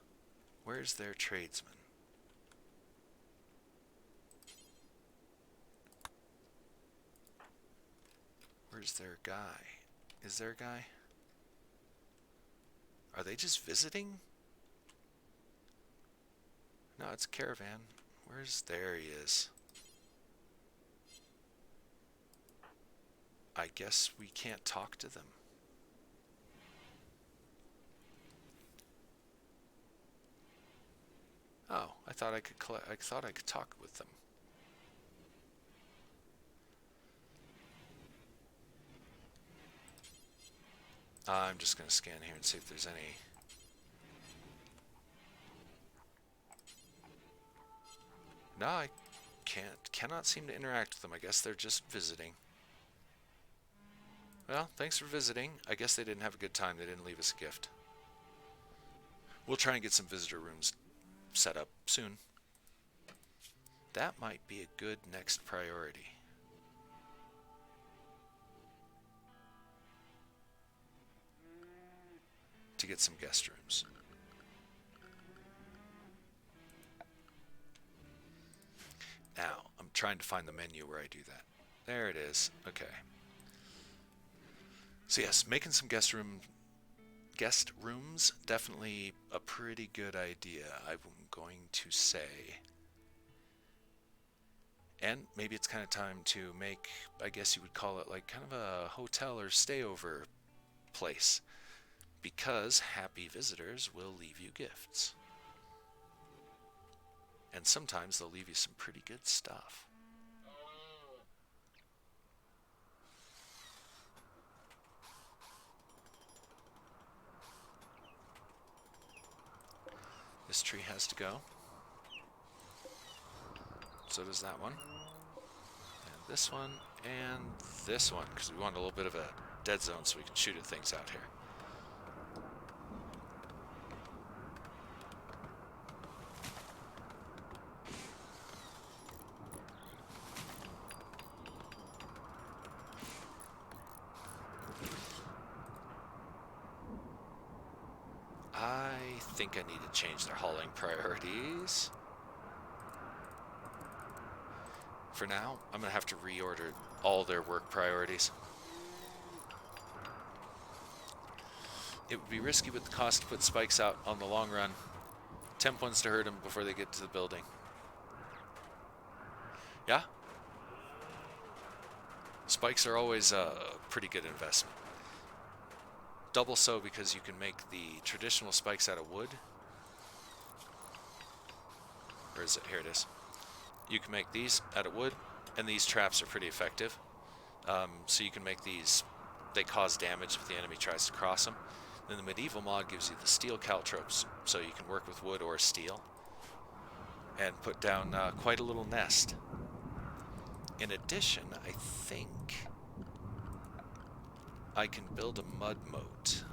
Where's their tradesman? Where's their guy? Is there a guy? Are they just visiting? No, it's a caravan. There he is. I guess we can't talk to them. Oh, I thought I could talk with them. I'm just going to scan here and see if there's any. No, I cannot seem to interact with them. I guess they're just visiting. Well, thanks for visiting. I guess they didn't have a good time. They didn't leave us a gift. We'll try and get some visitor rooms set up soon. That might be a good next priority. To get some guest rooms. Now, I'm trying to find the menu where I do that. There it is. Okay. So yes, making some guest rooms, definitely a pretty good idea, I'm going to say. And maybe it's kind of time to make, I guess you would call it like kind of a hotel or stayover place, because happy visitors will leave you gifts. And sometimes they'll leave you some pretty good stuff. This tree has to go. So does that one. And this one, and this one, because we want a little bit of a dead zone so we can shoot at things out here. I think I need to change their hauling priorities. For now, I'm going to have to reorder all their work priorities. It would be risky with the cost to put spikes out on the long run. Temp ones to hurt them before they get to the building. Yeah? Spikes are always a pretty good investment. Double so because you can make the traditional spikes out of wood. Or is it? Here it is. You can make these out of wood, and these traps are pretty effective. So you can make these, they cause damage if the enemy tries to cross them. Then the medieval mod gives you the steel caltropes, so you can work with wood or steel and put down quite a little nest. In addition, I think I can build a mud moat.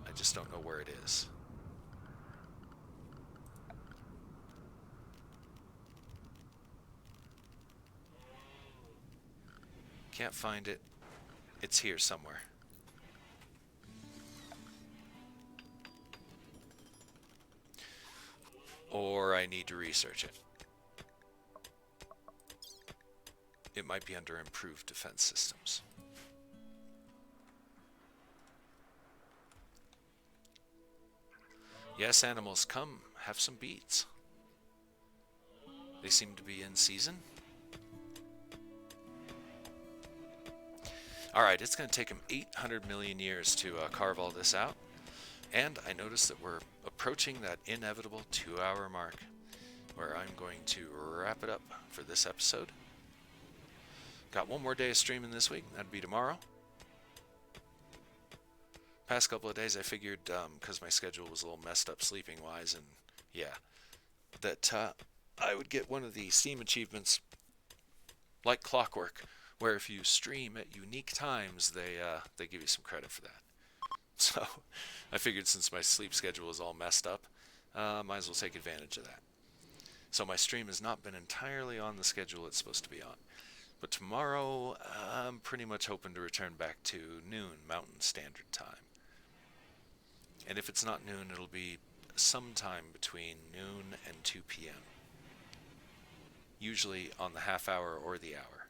I just don't know where it is. Can't find it. It's here somewhere. Or I need to research it. It might be under improved defense systems. Yes, animals, come, have some beets. They seem to be in season. Alright, it's going to take them 800 million years to carve all this out. And I notice that we're approaching that inevitable 2-hour mark, where I'm going to wrap it up for this episode. Got one more day of streaming this week. That'd be tomorrow. Past couple of days I figured, because my schedule was a little messed up sleeping-wise, and yeah, that I would get one of the Steam achievements like clockwork, where if you stream at unique times, they give you some credit for that. So I figured since my sleep schedule is all messed up, might as well take advantage of that. So my stream has not been entirely on the schedule it's supposed to be on. But tomorrow, I'm pretty much hoping to return back to noon Mountain Standard Time. And if it's not noon, it'll be sometime between noon and 2 p.m. Usually on the half hour or the hour.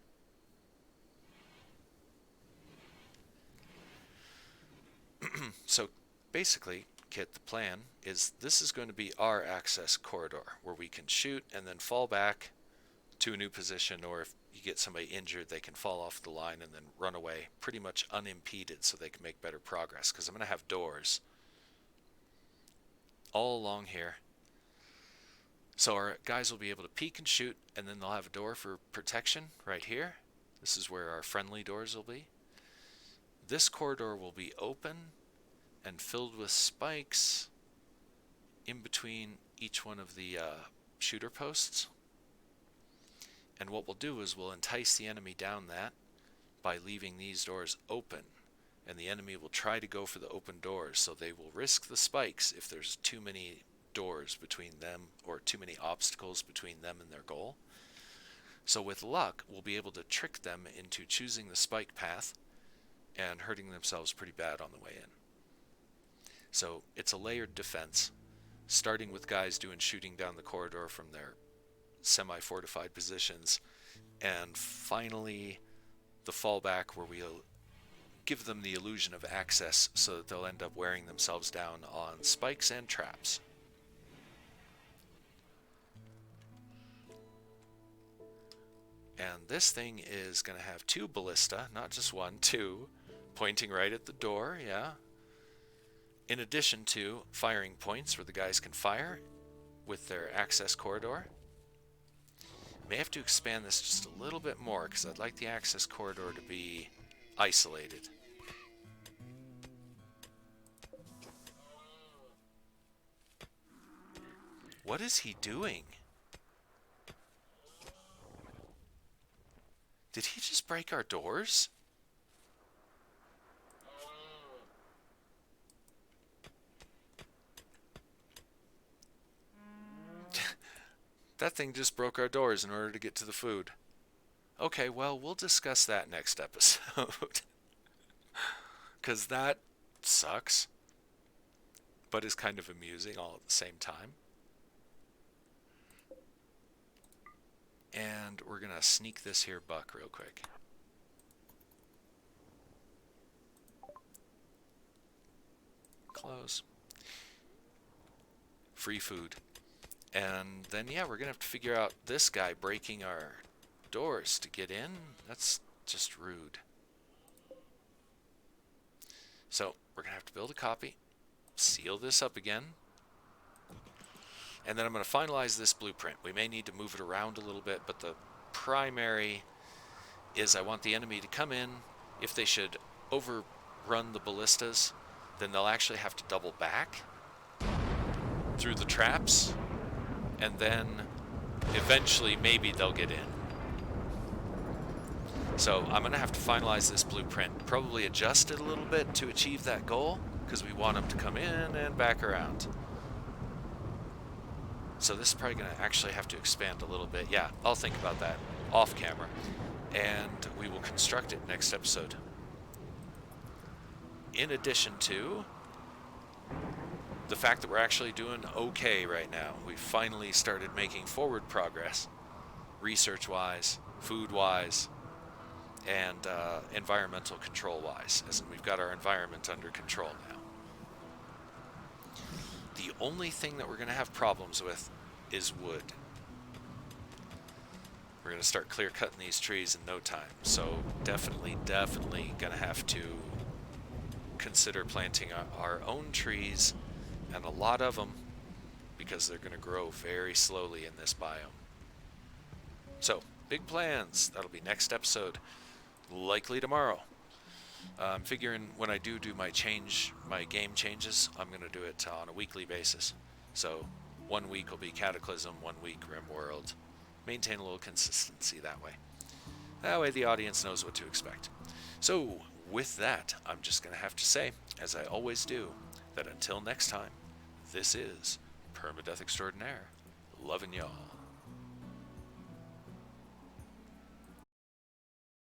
So basically, Kit, the plan is this is going to be our access corridor where we can shoot and then fall back to a new position, or if you get somebody injured, they can fall off the line and then run away pretty much unimpeded so they can make better progress, because I'm going to have doors all along here. So our guys will be able to peek and shoot, and then they'll have a door for protection right here. This is where our friendly doors will be. This corridor will be open and filled with spikes in between each one of the shooter posts. And what we'll do is we'll entice the enemy down that by leaving these doors open. And the enemy will try to go for the open doors, so they will risk the spikes if there's too many doors between them or too many obstacles between them and their goal. So with luck, we'll be able to trick them into choosing the spike path and hurting themselves pretty bad on the way in. So it's a layered defense, starting with guys doing shooting down the corridor from their semi-fortified positions, and finally the fallback where we'll give them the illusion of access so that they'll end up wearing themselves down on spikes and traps. And this thing is going to have 2 ballista, not just 1, 2, pointing right at the door, yeah. In addition to firing points where the guys can fire with their access corridor. May have to expand this just a little bit more because I'd like the access corridor to be isolated. What is he doing? Did he just break our doors? That thing just broke our doors in order to get to the food. Okay, well, we'll discuss that next episode. Because that sucks, but is kind of amusing all at the same time. And we're going to sneak this here buck real quick. close. Free food. And then, yeah, we're going to have to figure out this guy breaking our doors to get in. That's just rude. So, we're going to have to build a copy, seal this up again, and then I'm going to finalize this blueprint. We may need to move it around a little bit, but the primary is I want the enemy to come in. If they should overrun the ballistas, then they'll actually have to double back through the traps, and then eventually maybe they'll get in. So I'm going to have to finalize this blueprint, probably adjust it a little bit to achieve that goal, because we want them to come in and back around. So this is probably going to actually have to expand a little bit. Yeah, I'll think about that off camera, and we will construct it next episode. In addition to the fact that we're actually doing okay right now. We've finally started making forward progress, research-wise, food-wise, and environmental control-wise, as in we've got our environment under control now. The only thing that we're going to have problems with is wood. We're going to start clear-cutting these trees in no time, so definitely going to have to consider planting our own trees, and a lot of them, because they're going to grow very slowly in this biome. So, big plans. That'll be next episode, likely tomorrow. I'm figuring when I do my game changes, I'm going to do it on a weekly basis. So, 1 week will be Cataclysm, 1 week RimWorld. Maintain a little consistency that way. That way the audience knows what to expect. So, with that, I'm just going to have to say, as I always do, that until next time, this is Permadeath Extraordinaire, loving y'all.